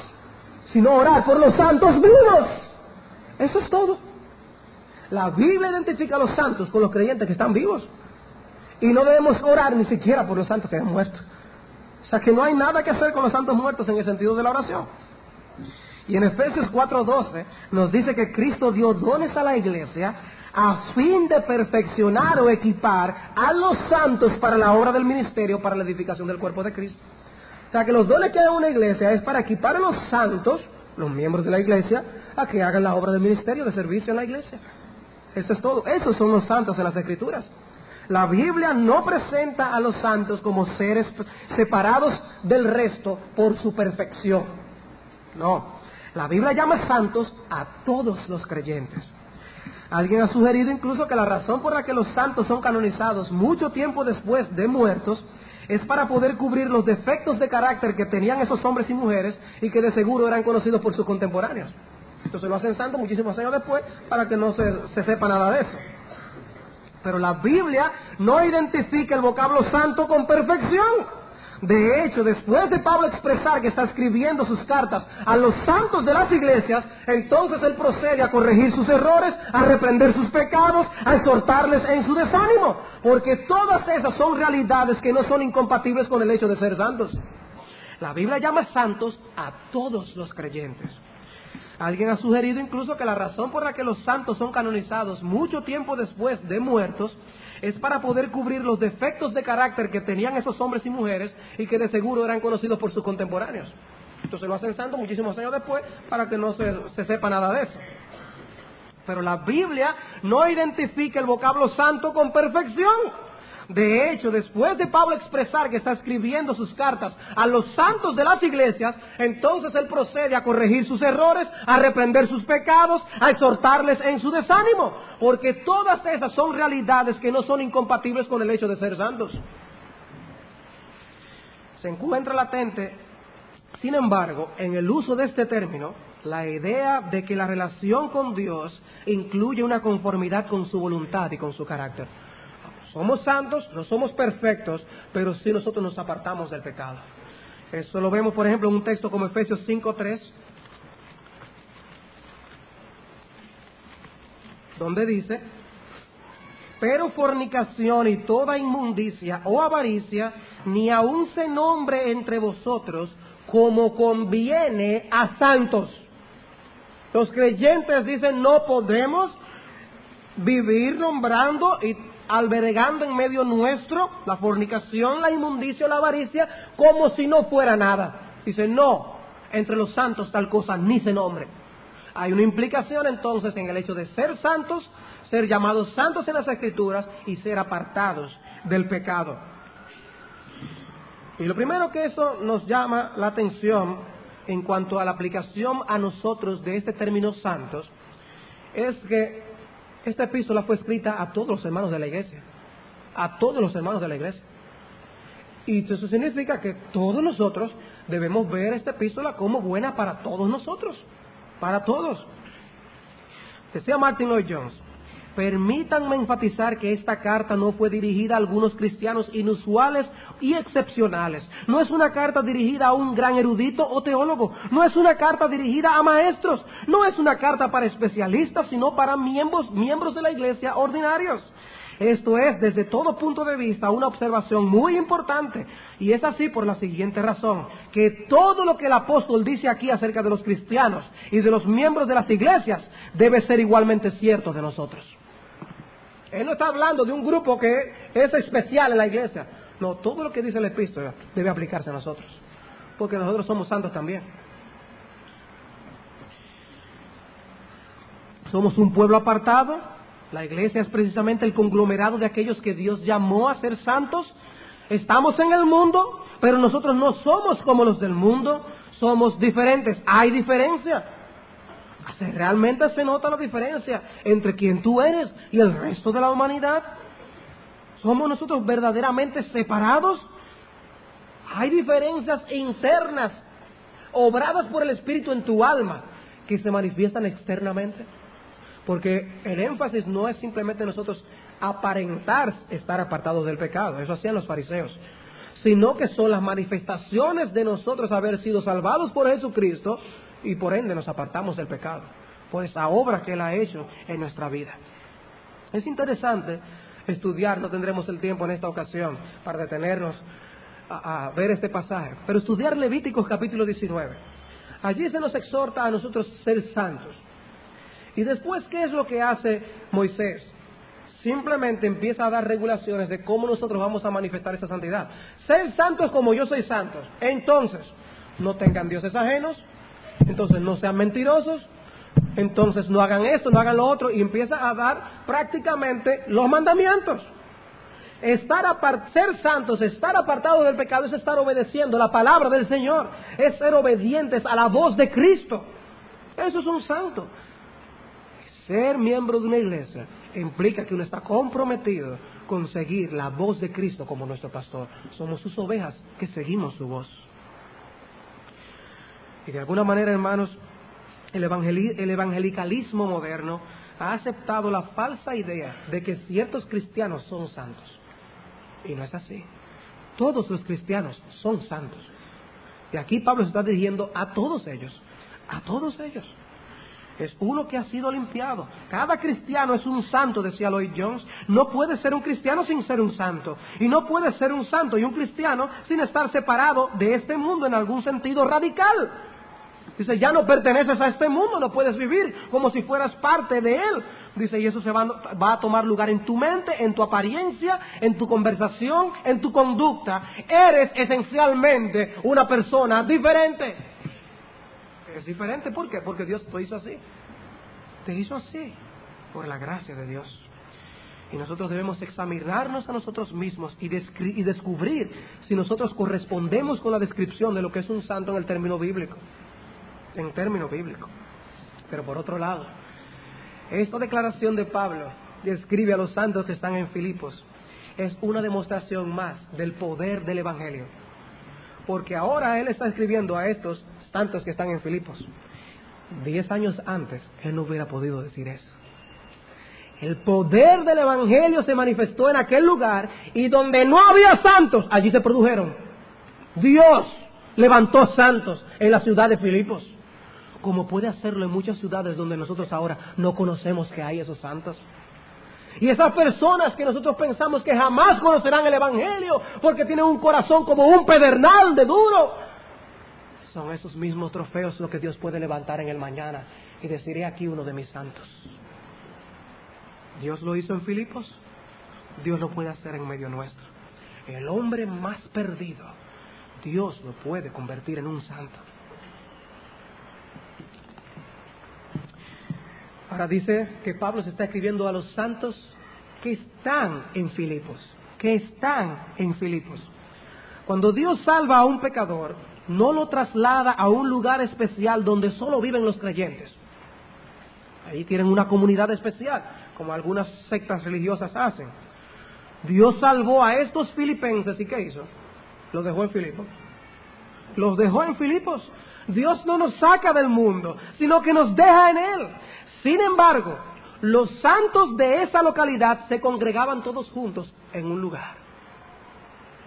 sino orar por los santos vivos. Eso es todo. La Biblia identifica a los santos con los creyentes que están vivos. Y no debemos orar ni siquiera por los santos que han muerto. O sea que no hay nada que hacer con los santos muertos en el sentido de la oración. Y en Efesios 4:12 nos dice que Cristo dio dones a la iglesia a fin de perfeccionar o equipar a los santos para la obra del ministerio, para la edificación del cuerpo de Cristo. O sea que los dones que da una iglesia es para equipar a los santos, los miembros de la iglesia, a que hagan la obra del ministerio, de servicio en la iglesia. Eso es todo. Esos son los santos en las Escrituras. La Biblia no presenta a los santos como seres separados del resto por su perfección. No. La Biblia llama santos a todos los creyentes. Alguien ha sugerido incluso que la razón por la que los santos son canonizados mucho tiempo después de muertos es para poder cubrir los defectos de carácter que tenían esos hombres y mujeres y que de seguro eran conocidos por sus contemporáneos. Entonces lo hacen santos muchísimos años después para que no se sepa nada de eso. Pero la Biblia no identifica el vocablo santo con perfección. De hecho, después de Pablo expresar que está escribiendo sus cartas a los santos de las iglesias, entonces él procede a corregir sus errores, a reprender sus pecados, a exhortarles en su desánimo, porque todas esas son realidades que no son incompatibles con el hecho de ser santos. La Biblia llama santos a todos los creyentes. Alguien ha sugerido incluso que la razón por la que los santos son canonizados mucho tiempo después de muertos es para poder cubrir los defectos de carácter que tenían esos hombres y mujeres y que de seguro eran conocidos por sus contemporáneos. Entonces lo hacen santo muchísimos años después para que no se sepa nada de eso. Pero la Biblia no identifica el vocablo santo con perfección. De hecho, después de Pablo expresar que está escribiendo sus cartas a los santos de las iglesias, entonces él procede a corregir sus errores, a reprender sus pecados, a exhortarles en su desánimo, porque todas esas son realidades que no son incompatibles con el hecho de ser santos. Se encuentra latente, sin embargo, en el uso de este término, la idea de que la relación con Dios incluye una conformidad con su voluntad y con su carácter. Somos santos, no somos perfectos, pero sí nosotros nos apartamos del pecado. Eso lo vemos, por ejemplo, en un texto como Efesios 5:3, donde dice: pero fornicación y toda inmundicia o avaricia, ni aun se nombre entre vosotros como conviene a santos. Los creyentes dicen: no podemos vivir nombrando y albergando en medio nuestro la fornicación, la inmundicia, la avaricia, como si no fuera nada. Dice, no, entre los santos tal cosa ni se nombre. Hay una implicación entonces en el hecho de ser santos, ser llamados santos en las Escrituras y ser apartados del pecado. Y lo primero que eso nos llama la atención en cuanto a la aplicación a nosotros de este término santos, es que esta epístola fue escrita a todos los hermanos de la iglesia, a todos los hermanos de la iglesia. Y eso significa que todos nosotros debemos ver esta epístola como buena para todos nosotros, para todos. Decía Martin Lloyd-Jones, permítanme enfatizar que esta carta no fue dirigida a algunos cristianos inusuales y excepcionales. No es una carta dirigida a un gran erudito o teólogo. No es una carta dirigida a maestros. No es una carta para especialistas, sino para miembros de la iglesia ordinarios. Esto es, desde todo punto de vista, una observación muy importante. Y es así por la siguiente razón, que todo lo que el apóstol dice aquí acerca de los cristianos y de los miembros de las iglesias debe ser igualmente cierto de nosotros. Él no está hablando de un grupo que es especial en la iglesia. No, todo lo que dice la epístola debe aplicarse a nosotros, porque nosotros somos santos también. Somos un pueblo apartado. La iglesia es precisamente el conglomerado de aquellos que Dios llamó a ser santos. Estamos en el mundo, pero nosotros no somos como los del mundo, somos diferentes. Hay diferencia. Realmente se nota la diferencia entre quien tú eres y el resto de la humanidad. ¿Somos nosotros verdaderamente separados? Hay diferencias internas, obradas por el Espíritu en tu alma, que se manifiestan externamente. Porque el énfasis no es simplemente nosotros aparentar estar apartados del pecado, eso hacían los fariseos, sino que son las manifestaciones de nosotros haber sido salvados por Jesucristo y por ende nos apartamos del pecado, por esa obra que Él ha hecho en nuestra vida. Es interesante estudiar, no tendremos el tiempo en esta ocasión para detenernos a ver este pasaje, pero estudiar Levíticos capítulo 19. Allí se nos exhorta a nosotros ser santos. Y después, ¿qué es lo que hace Moisés? Simplemente empieza a dar regulaciones de cómo nosotros vamos a manifestar esa santidad. Ser santos como yo soy santos. Entonces, no tengan dioses ajenos. Entonces, no sean mentirosos. Entonces, no hagan esto, no hagan lo otro. Y empieza a dar prácticamente los mandamientos. Ser santos, estar apartados del pecado, es estar obedeciendo la palabra del Señor. Es ser obedientes a la voz de Cristo. Eso es un santo. Ser miembro de una iglesia implica que uno está comprometido con seguir la voz de Cristo como nuestro pastor. Somos sus ovejas que seguimos su voz. Y de alguna manera, hermanos, el evangelicalismo moderno ha aceptado la falsa idea de que ciertos cristianos son santos. Y no es así. Todos los cristianos son santos. Y aquí Pablo se está dirigiendo a todos ellos. A todos ellos. Es uno que ha sido limpiado. Cada cristiano es un santo, decía Lloyd-Jones. No puede ser un cristiano sin ser un santo. Y no puede ser un santo y un cristiano sin estar separado de este mundo en algún sentido radical. Dice, ya no perteneces a este mundo, no puedes vivir como si fueras parte de él. Dice, y eso se va a tomar lugar en tu mente, en tu apariencia, en tu conversación, en tu conducta. Eres esencialmente una persona diferente. Es diferente, ¿por qué? Porque Dios te hizo así. Te hizo así, por la gracia de Dios. Y nosotros debemos examinarnos a nosotros mismos y descubrir si nosotros correspondemos con la descripción de lo que es un santo en el término bíblico. En término bíblico. Pero por otro lado, esta declaración de Pablo describe a los santos que están en Filipos. Es una demostración más del poder del Evangelio. Porque ahora él está escribiendo a estos santos que están en Filipos. 10 años antes, él no hubiera podido decir eso. El poder del Evangelio se manifestó en aquel lugar y donde no había santos, allí se produjeron. Dios levantó santos en la ciudad de Filipos, como puede hacerlo en muchas ciudades donde nosotros ahora no conocemos que hay esos santos. Y esas personas que nosotros pensamos que jamás conocerán el Evangelio porque tienen un corazón como un pedernal de duro, son esos mismos trofeos lo que Dios puede levantar en el mañana y decir, he aquí uno de mis santos. Dios lo hizo en Filipos, Dios lo puede hacer en medio nuestro. El hombre más perdido, Dios lo puede convertir en un santo. Ahora dice que Pablo se está escribiendo a los santos que están en Filipos, Cuando Dios salva a un pecador, no lo traslada a un lugar especial donde solo viven los creyentes. Ahí tienen una comunidad especial, como algunas sectas religiosas hacen. Dios salvó a estos filipenses, ¿y qué hizo? Los dejó en Filipos. Dios no nos saca del mundo, sino que nos deja en Él. Sin embargo, los santos de esa localidad se congregaban todos juntos en un lugar.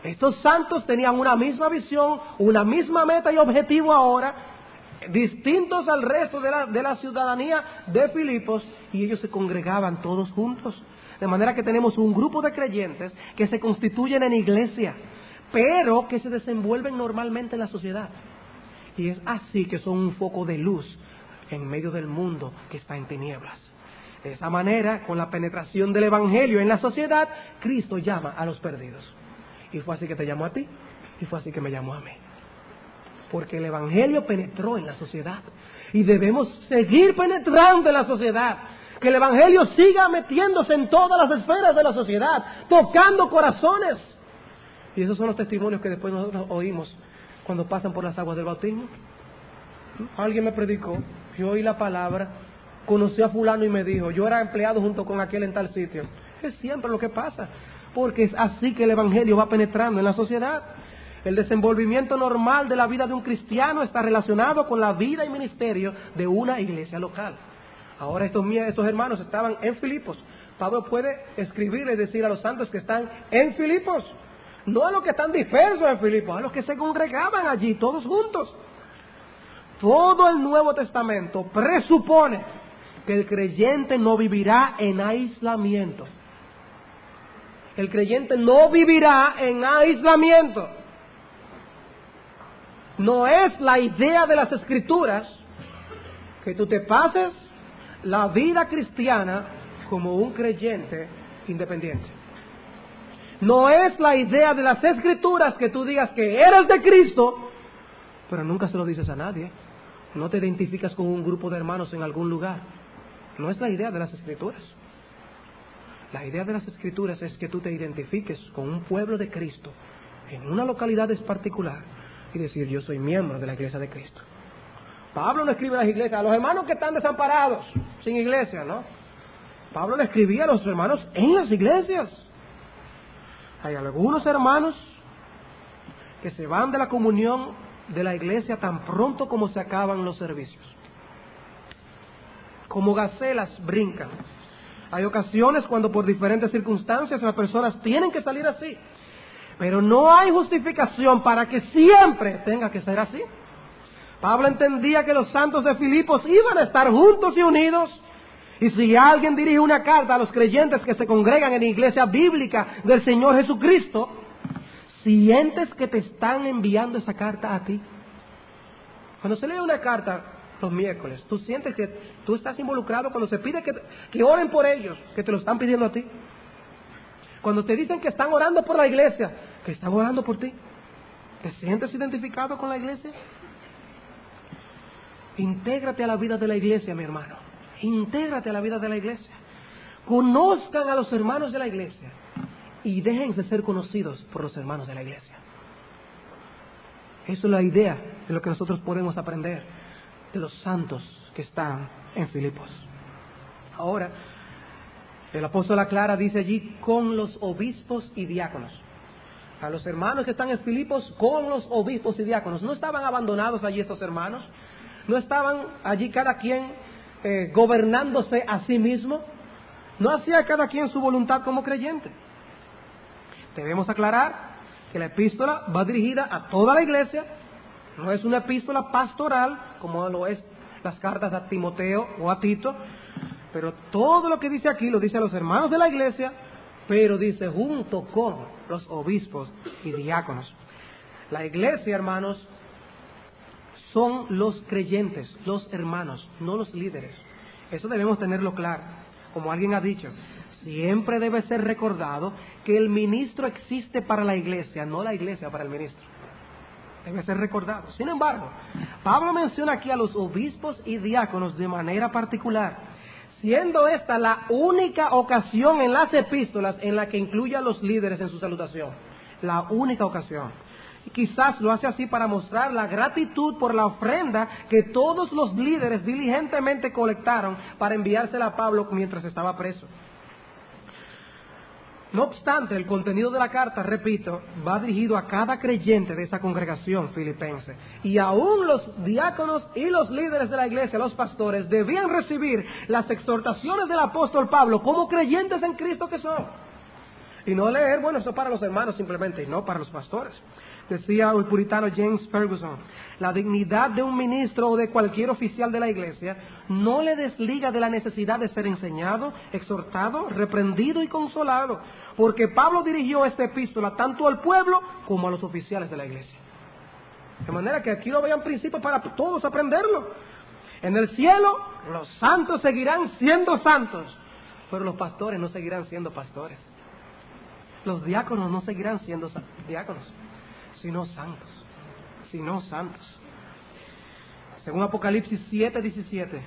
Estos santos tenían una misma visión, una misma meta y objetivo ahora, distintos al resto de la ciudadanía de Filipos, y ellos se congregaban todos juntos. De manera que tenemos un grupo de creyentes que se constituyen en iglesia, pero que se desenvuelven normalmente en la sociedad. Y es así que son un foco de luz en medio del mundo que está en tinieblas. De esa manera, con la penetración del Evangelio en la sociedad, Cristo llama a los perdidos. Y fue así que te llamó a ti, y fue así que me llamó a mí. Porque el Evangelio penetró en la sociedad, y debemos seguir penetrando en la sociedad. Que el Evangelio siga metiéndose en todas las esferas de la sociedad, tocando corazones. Y esos son los testimonios que después nosotros oímos cuando pasan por las aguas del bautismo. Alguien me predicó, yo oí la palabra, conocí a fulano y me dijo, yo era empleado junto con aquel en tal sitio. Es siempre lo que pasa, porque es así que el Evangelio va penetrando en la sociedad. El desenvolvimiento normal de la vida de un cristiano está relacionado con la vida y ministerio de una iglesia local. Ahora estos hermanos estaban en Filipos. Pablo puede escribirle y decir a los santos que están en Filipos, no a los que están dispersos en Filipos, a los que se congregaban allí todos juntos. Todo el Nuevo Testamento presupone que el creyente no vivirá en aislamiento. El creyente no vivirá en aislamiento. No es la idea de las Escrituras que tú te pases la vida cristiana como un creyente independiente. No es la idea de las Escrituras que tú digas que eres de Cristo, pero nunca se lo dices a nadie. No te identificas con un grupo de hermanos en algún lugar. No es la idea de las Escrituras. La idea de las Escrituras es que tú te identifiques con un pueblo de Cristo en una localidad particular y decir, yo soy miembro de la iglesia de Cristo. Pablo no escribe a las iglesias, a los hermanos que están desamparados, sin iglesia, ¿no? Pablo le escribía a los hermanos en las iglesias. Hay algunos hermanos que se van de la comunión de la iglesia tan pronto como se acaban los servicios. Como gacelas brincan. Hay ocasiones cuando por diferentes circunstancias las personas tienen que salir así. Pero no hay justificación para que siempre tenga que ser así. Pablo entendía que los santos de Filipos iban a estar juntos y unidos. Y si alguien dirige una carta a los creyentes que se congregan en la iglesia bíblica del Señor Jesucristo, ¿sientes que te están enviando esa carta a ti? Cuando se lee una carta los miércoles, ¿tú sientes que tú estás involucrado cuando se pide que oren por ellos, que te lo están pidiendo a ti? Cuando te dicen que están orando por la iglesia, que están orando por ti, ¿te sientes identificado con la iglesia? Intégrate a la vida de la iglesia, mi hermano. Intégrate a la vida de la iglesia. Conozcan a los hermanos de la iglesia y déjense ser conocidos por los hermanos de la iglesia. Eso es la idea de lo que nosotros podemos aprender de los santos que están en Filipos. Ahora, el apóstol aclara, dice allí, con los obispos y diáconos. A los hermanos que están en Filipos, con los obispos y diáconos. No estaban abandonados allí estos hermanos. No estaban allí cada quien gobernándose a sí mismo. No hacía cada quien su voluntad como creyente. Debemos aclarar que la epístola va dirigida a toda la iglesia. No es una epístola pastoral como lo es las cartas a Timoteo o a Tito, pero todo lo que dice aquí lo dice a los hermanos de la iglesia, pero dice junto con los obispos y diáconos. La iglesia, hermanos, son los creyentes, los hermanos, no los líderes. Eso debemos tenerlo claro. Como alguien ha dicho, siempre debe ser recordado que el ministro existe para la iglesia, no la iglesia para el ministro. Debe ser recordado. Sin embargo, Pablo menciona aquí a los obispos y diáconos de manera particular, siendo esta la única ocasión en las epístolas en la que incluye a los líderes en su salutación. La única ocasión. Y quizás lo hace así para mostrar la gratitud por la ofrenda que todos los líderes diligentemente colectaron para enviársela a Pablo mientras estaba preso. No obstante, el contenido de la carta, repito, va dirigido a cada creyente de esa congregación filipense. Y aún los diáconos y los líderes de la iglesia, los pastores, debían recibir las exhortaciones del apóstol Pablo como creyentes en Cristo que son. Y no leer, bueno, eso para los hermanos simplemente, y no para los pastores. Decía el puritano James Ferguson, la dignidad de un ministro o de cualquier oficial de la iglesia no le desliga de la necesidad de ser enseñado, exhortado, reprendido y consolado, porque Pablo dirigió esta epístola tanto al pueblo como a los oficiales de la iglesia. De manera que aquí lo vean principio para todos aprenderlo. En el cielo los santos seguirán siendo santos, pero los pastores no seguirán siendo pastores. Los diáconos no seguirán siendo diáconos, sino santos. Según Apocalipsis 7:17,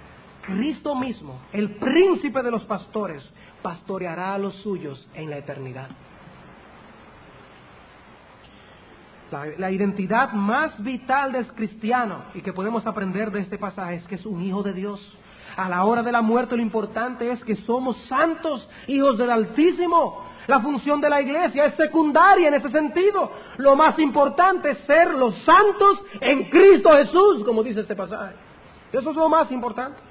Cristo mismo, el príncipe de los pastores, pastoreará a los suyos en la eternidad. La identidad más vital del cristiano y que podemos aprender de este pasaje es que es un hijo de Dios. A la hora de la muerte lo importante es que somos santos, hijos del Altísimo. La función de la iglesia es secundaria en ese sentido. Lo más importante es ser los santos en Cristo Jesús, como dice este pasaje. Eso es lo más importante.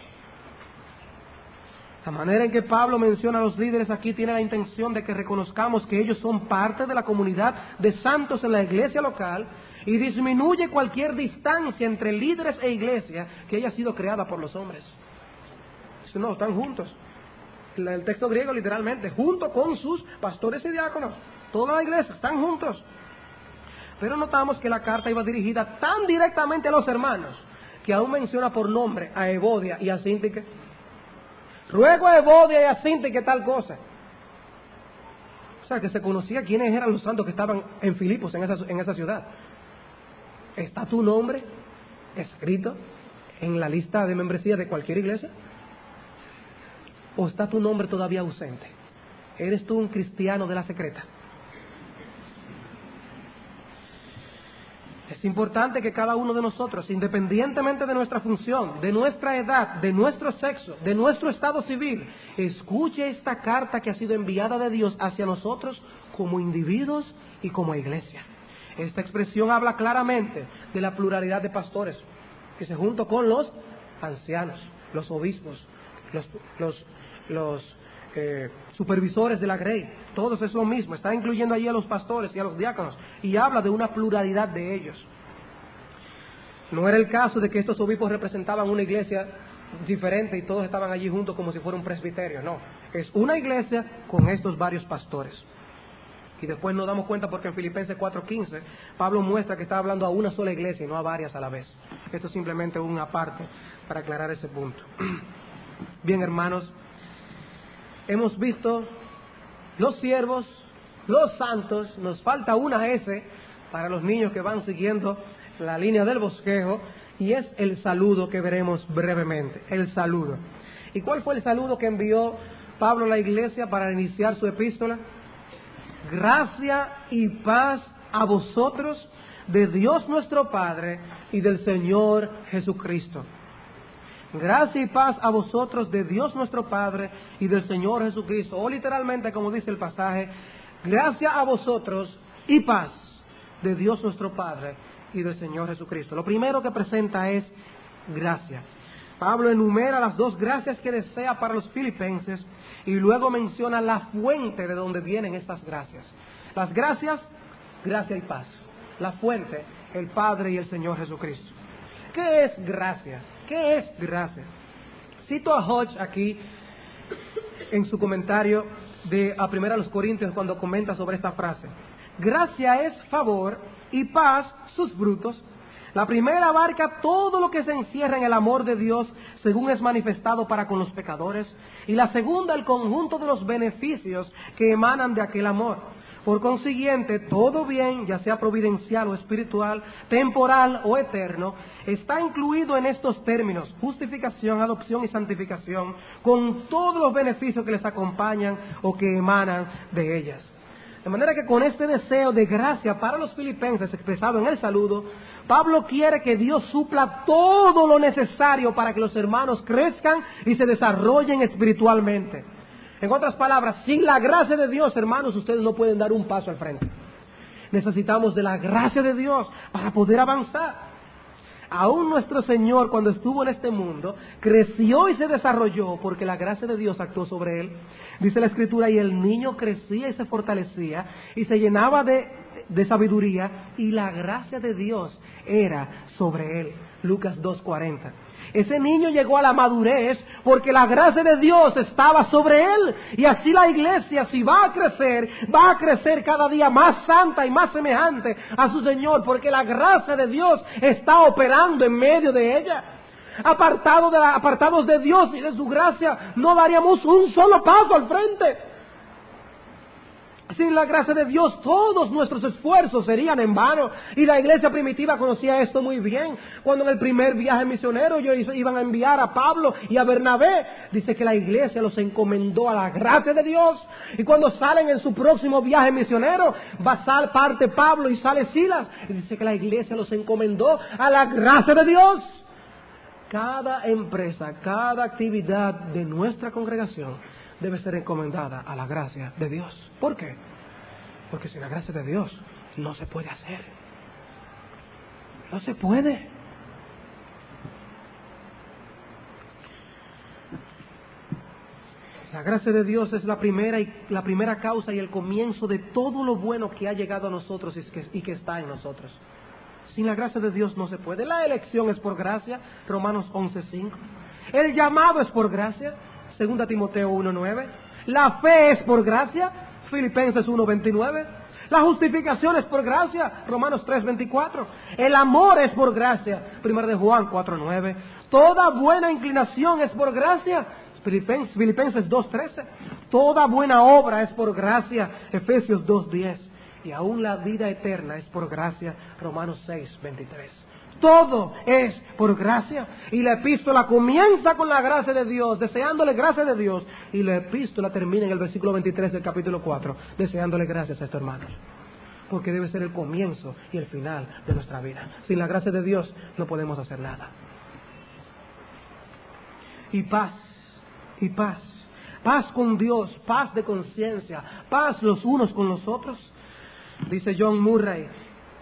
La manera en que Pablo menciona a los líderes aquí tiene la intención de que reconozcamos que ellos son parte de la comunidad de santos en la iglesia local y disminuye cualquier distancia entre líderes e iglesia que haya sido creada por los hombres. No, están juntos. El texto griego literalmente, junto con sus pastores y diáconos. Toda la iglesia, están juntos. Pero notamos que la carta iba dirigida tan directamente a los hermanos, que aún menciona por nombre a Evodia y a Síntique. Ruego a Evodia y a Síntique tal cosa. O sea, que se conocía quiénes eran los santos que estaban en Filipos, en esa ciudad. ¿Está tu nombre escrito en la lista de membresía de cualquier iglesia? ¿O está tu nombre todavía ausente? ¿Eres tú un cristiano de la secreta? Es importante que cada uno de nosotros, independientemente de nuestra función, de nuestra edad, de nuestro sexo, de nuestro estado civil, escuche esta carta que ha sido enviada de Dios hacia nosotros como individuos y como iglesia. Esta expresión habla claramente de la pluralidad de pastores, que se junto con los ancianos, los obispos, los supervisores de la grey, todos es lo mismo, está incluyendo allí a los pastores y a los diáconos, y habla de una pluralidad de ellos. No era el caso de que estos obispos representaban una iglesia diferente y todos estaban allí juntos como si fuera un presbiterio, no, es una iglesia con estos varios pastores. Y después nos damos cuenta porque en Filipenses 4:15 Pablo muestra que está hablando a una sola iglesia y no a varias a la vez. Esto es simplemente una parte para aclarar ese punto. Bien, hermanos, hemos visto los siervos, los santos, nos falta una S para los niños que van siguiendo la línea del bosquejo, y es el saludo que veremos brevemente, el saludo. ¿Y cuál fue el saludo que envió Pablo a la iglesia para iniciar su epístola? Gracia y paz a vosotros de Dios nuestro Padre y del Señor Jesucristo. Gracia y paz a vosotros de Dios nuestro Padre y del Señor Jesucristo. O literalmente, como dice el pasaje, gracia a vosotros y paz de Dios nuestro Padre y del Señor Jesucristo. Lo primero que presenta es gracia. Pablo enumera las dos gracias que desea para los filipenses y luego menciona la fuente de donde vienen estas gracias. Las gracias, gracia y paz. La fuente, el Padre y el Señor Jesucristo. ¿Qué es gracia? ¿Qué es gracia? Cito a Hodge aquí en su comentario a 1 Corintios cuando comenta sobre esta frase. Gracia es favor y paz sus frutos. La primera abarca todo lo que se encierra en el amor de Dios según es manifestado para con los pecadores, y la segunda el conjunto de los beneficios que emanan de aquel amor. Por consiguiente, todo bien, ya sea providencial o espiritual, temporal o eterno, está incluido en estos términos: justificación, adopción y santificación, con todos los beneficios que les acompañan o que emanan de ellas. De manera que con este deseo de gracia para los filipenses expresado en el saludo, Pablo quiere que Dios supla todo lo necesario para que los hermanos crezcan y se desarrollen espiritualmente. En otras palabras, sin la gracia de Dios, hermanos, ustedes no pueden dar un paso al frente. Necesitamos de la gracia de Dios para poder avanzar. Aún nuestro Señor, cuando estuvo en este mundo, creció y se desarrolló porque la gracia de Dios actuó sobre él. Dice la Escritura, y el niño crecía y se fortalecía y se llenaba de sabiduría, y la gracia de Dios era sobre él. Lucas 2:40. Ese niño llegó a la madurez porque la gracia de Dios estaba sobre él. Y así la iglesia, si va a crecer cada día más santa y más semejante a su Señor, porque la gracia de Dios está operando en medio de ella. Apartados de Dios y de su gracia, no daríamos un solo paso al frente. Sin la gracia de Dios, todos nuestros esfuerzos serían en vano. Y la iglesia primitiva conocía esto muy bien. Cuando en el primer viaje misionero ellos iban a enviar a Pablo y a Bernabé, dice que la iglesia los encomendó a la gracia de Dios. Y cuando salen en su próximo viaje misionero, parte Pablo y sale Silas, y dice que la iglesia los encomendó a la gracia de Dios. Cada empresa, cada actividad de nuestra congregación debe ser encomendada a la gracia de Dios. ¿Por qué? Porque sin la gracia de Dios no se puede hacer. No se puede. La gracia de Dios es la primera causa y el comienzo de todo lo bueno que ha llegado a nosotros y que está en nosotros. Sin la gracia de Dios no se puede. La elección es por gracia, Romanos 11:5. El llamado es por gracia, 2 Timoteo 1:9. La fe es por gracia, Filipenses 1:29. La justificación es por gracia, Romanos 3:24. El amor es por gracia, 1 Juan 4:9. Toda buena inclinación es por gracia, Filipenses 2:13. Toda buena obra es por gracia, Efesios 2:10. Y aún la vida eterna es por gracia, Romanos 6:23. Todo es por gracia. Y la epístola comienza con la gracia de Dios, deseándole gracia de Dios. Y la epístola termina en el versículo 23 del capítulo 4, deseándole gracias a estos hermanos. Porque debe ser el comienzo y el final de nuestra vida. Sin la gracia de Dios no podemos hacer nada. Y paz, y paz. Paz con Dios, paz de conciencia, paz los unos con los otros. Dice John Murray,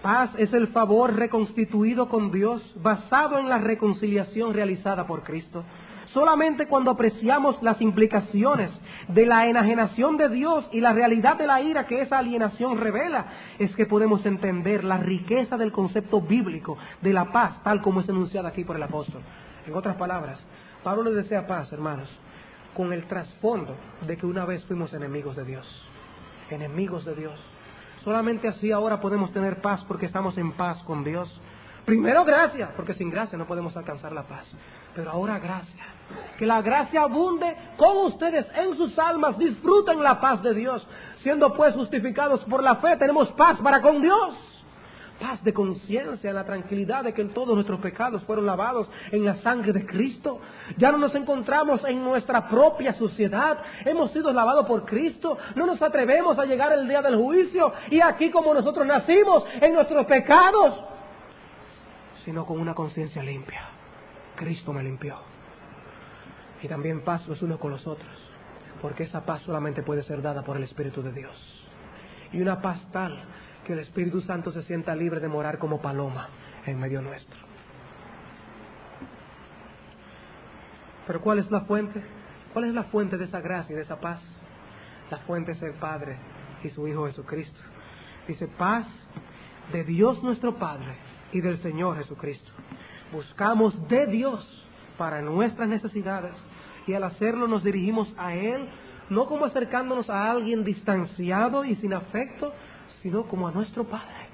paz es el favor reconstituido con Dios basado en la reconciliación realizada por Cristo. Solamente cuando apreciamos las implicaciones de la enajenación de Dios y la realidad de la ira que esa alienación revela, es que podemos entender la riqueza del concepto bíblico de la paz, tal como es enunciada aquí por el apóstol. En otras palabras, Pablo les desea paz, hermanos, con el trasfondo de que una vez fuimos enemigos de Dios. Enemigos de Dios. Solamente así ahora podemos tener paz porque estamos en paz con Dios. Primero gracia, porque sin gracia no podemos alcanzar la paz. Pero ahora gracia. Que la gracia abunde con ustedes en sus almas. Disfruten la paz de Dios. Siendo pues justificados por la fe, tenemos paz para con Dios. Paz de conciencia, en la tranquilidad de que todos nuestros pecados fueron lavados en la sangre de Cristo. Ya no nos encontramos en nuestra propia suciedad. Hemos sido lavados por Cristo. No nos atrevemos a llegar el día del juicio y aquí como nosotros nacimos en nuestros pecados, sino con una conciencia limpia. Cristo me limpió. Y también paz los unos con los otros, porque esa paz solamente puede ser dada por el Espíritu de Dios. Y una paz tal que el Espíritu Santo se sienta libre de morar como paloma en medio nuestro. Pero ¿cuál es la fuente? ¿Cuál es la fuente de esa gracia y de esa paz? La fuente es el Padre y su Hijo Jesucristo. Dice, paz de Dios nuestro Padre y del Señor Jesucristo. Buscamos de Dios para nuestras necesidades y al hacerlo nos dirigimos a Él, no como acercándonos a alguien distanciado y sin afecto, sino como a nuestro Padre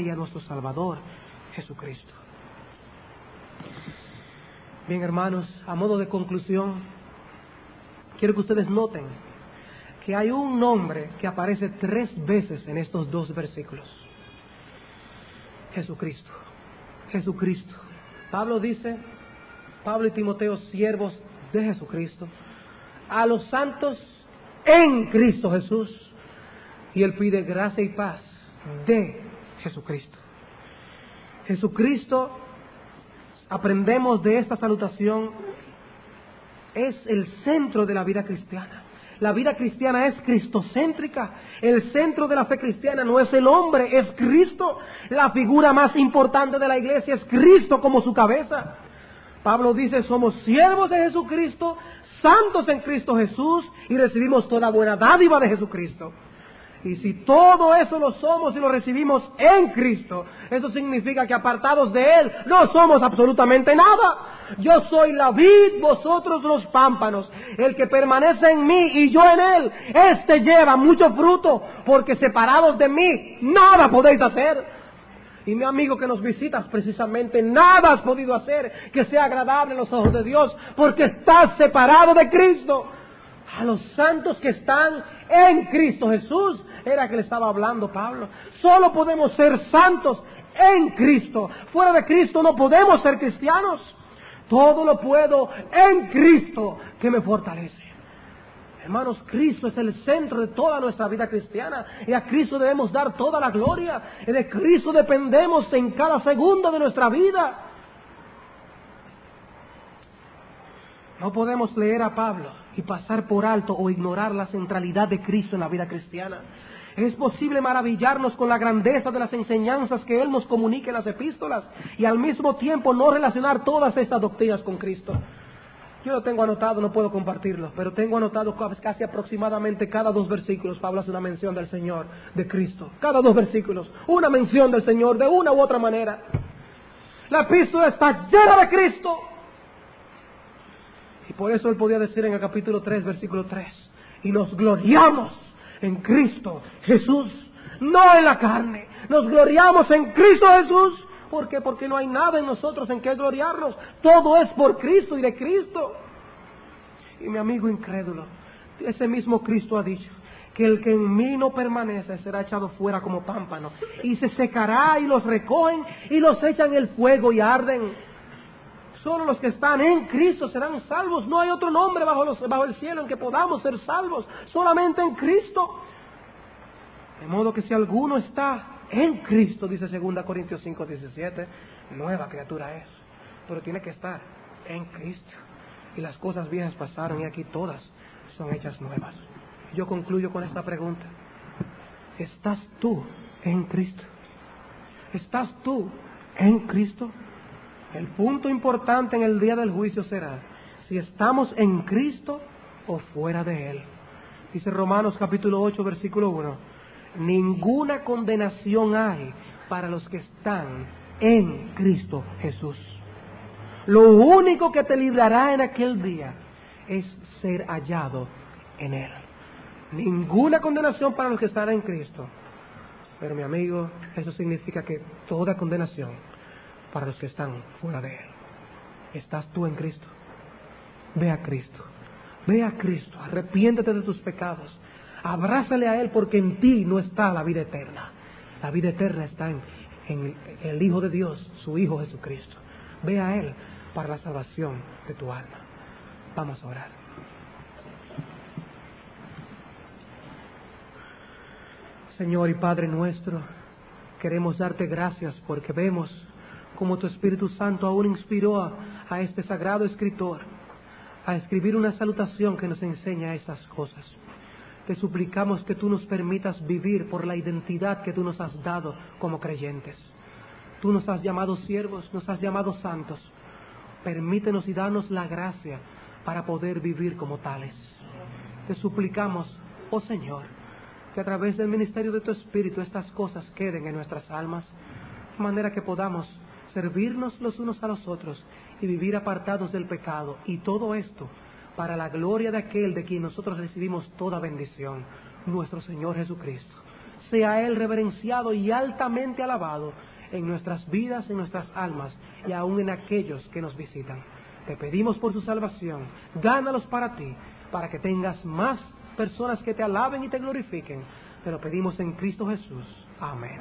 y a nuestro Salvador, Jesucristo. Bien, hermanos, a modo de conclusión, quiero que ustedes noten que hay un nombre que aparece 3 veces en estos 2 versículos. Jesucristo. Jesucristo. Pablo dice, Pablo y Timoteo, siervos de Jesucristo, a los santos en Cristo Jesús, y él pide gracia y paz de Jesucristo. Jesucristo, aprendemos de esta salutación, es el centro de la vida cristiana. La vida cristiana es cristocéntrica. El centro de la fe cristiana no es el hombre, es Cristo. La figura más importante de la iglesia es Cristo como su cabeza. Pablo dice, somos siervos de Jesucristo, santos en Cristo Jesús, y recibimos toda buena dádiva de Jesucristo. Y si todo eso lo somos y lo recibimos en Cristo, eso significa que apartados de Él no somos absolutamente nada. Yo soy la vid, vosotros los pámpanos. El que permanece en mí y yo en él, este lleva mucho fruto, porque separados de mí nada podéis hacer. Y mi amigo que nos visitas, precisamente nada has podido hacer que sea agradable en los ojos de Dios, porque estás separado de Cristo. A los santos que están en Cristo Jesús, era que le estaba hablando Pablo. Solo podemos ser santos en Cristo. Fuera de Cristo no podemos ser cristianos. Todo lo puedo en Cristo que me fortalece. Hermanos, Cristo es el centro de toda nuestra vida cristiana, y a Cristo debemos dar toda la gloria, y de Cristo dependemos en cada segundo de nuestra vida. No podemos leer a Pablo y pasar por alto o ignorar la centralidad de Cristo en la vida cristiana. Es posible maravillarnos con la grandeza de las enseñanzas que Él nos comunica en las epístolas, y al mismo tiempo no relacionar todas estas doctrinas con Cristo. Yo lo tengo anotado, no puedo compartirlo, pero tengo anotado casi aproximadamente cada 2 versículos. Pablo hace una mención del Señor, de Cristo. Cada 2 versículos, una mención del Señor de una u otra manera. La epístola está llena de Cristo. Y por eso él podía decir en el capítulo 3, versículo 3, y nos gloriamos en Cristo Jesús, no en la carne. Nos gloriamos en Cristo Jesús. ¿Por qué? Porque no hay nada en nosotros en que gloriarnos. Todo es por Cristo y de Cristo. Y mi amigo incrédulo, ese mismo Cristo ha dicho que el que en mí no permanece será echado fuera como pámpano, y se secará, y los recogen y los echan en el fuego y arden. Solo los que están en Cristo serán salvos. No hay otro nombre bajo el cielo en que podamos ser salvos, solamente en Cristo. De modo que si alguno está en Cristo, dice 2 Corintios 5:17, nueva criatura es. Pero tiene que estar en Cristo. Y las cosas viejas pasaron, y aquí todas son hechas nuevas. Yo concluyo con esta pregunta: ¿estás tú en Cristo? ¿Estás tú en Cristo? El punto importante en el día del juicio será si estamos en Cristo o fuera de Él. Dice Romanos capítulo 8, versículo 1: ninguna condenación hay para los que están en Cristo Jesús. Lo único que te librará en aquel día es ser hallado en Él. Ninguna condenación para los que están en Cristo. Pero mi amigo, eso significa que toda condenación para los que están fuera de Él. ¿Estás tú en Cristo? Ve a Cristo. Ve a Cristo. Arrepiéntete de tus pecados. Abrázale a Él, porque en ti no está la vida eterna. La vida eterna está en el Hijo de Dios, su Hijo Jesucristo. Ve a Él para la salvación de tu alma. Vamos a orar. Señor y Padre nuestro, queremos darte gracias porque vemos como tu Espíritu Santo aún inspiró a este sagrado escritor a escribir una salutación que nos enseña esas cosas. Te suplicamos que tú nos permitas vivir por la identidad que tú nos has dado como creyentes. Tú nos has llamado siervos, nos has llamado santos. Permítenos y danos la gracia para poder vivir como tales. Te suplicamos, oh Señor, que a través del ministerio de tu Espíritu estas cosas queden en nuestras almas, de manera que podamos servirnos los unos a los otros y vivir apartados del pecado, y todo esto para la gloria de aquel de quien nosotros recibimos toda bendición, nuestro Señor Jesucristo. Sea Él reverenciado y altamente alabado en nuestras vidas, en nuestras almas y aún en aquellos que nos visitan. Te pedimos por su salvación, gánalos para ti, para que tengas más personas que te alaben y te glorifiquen. Te lo pedimos en Cristo Jesús. Amén.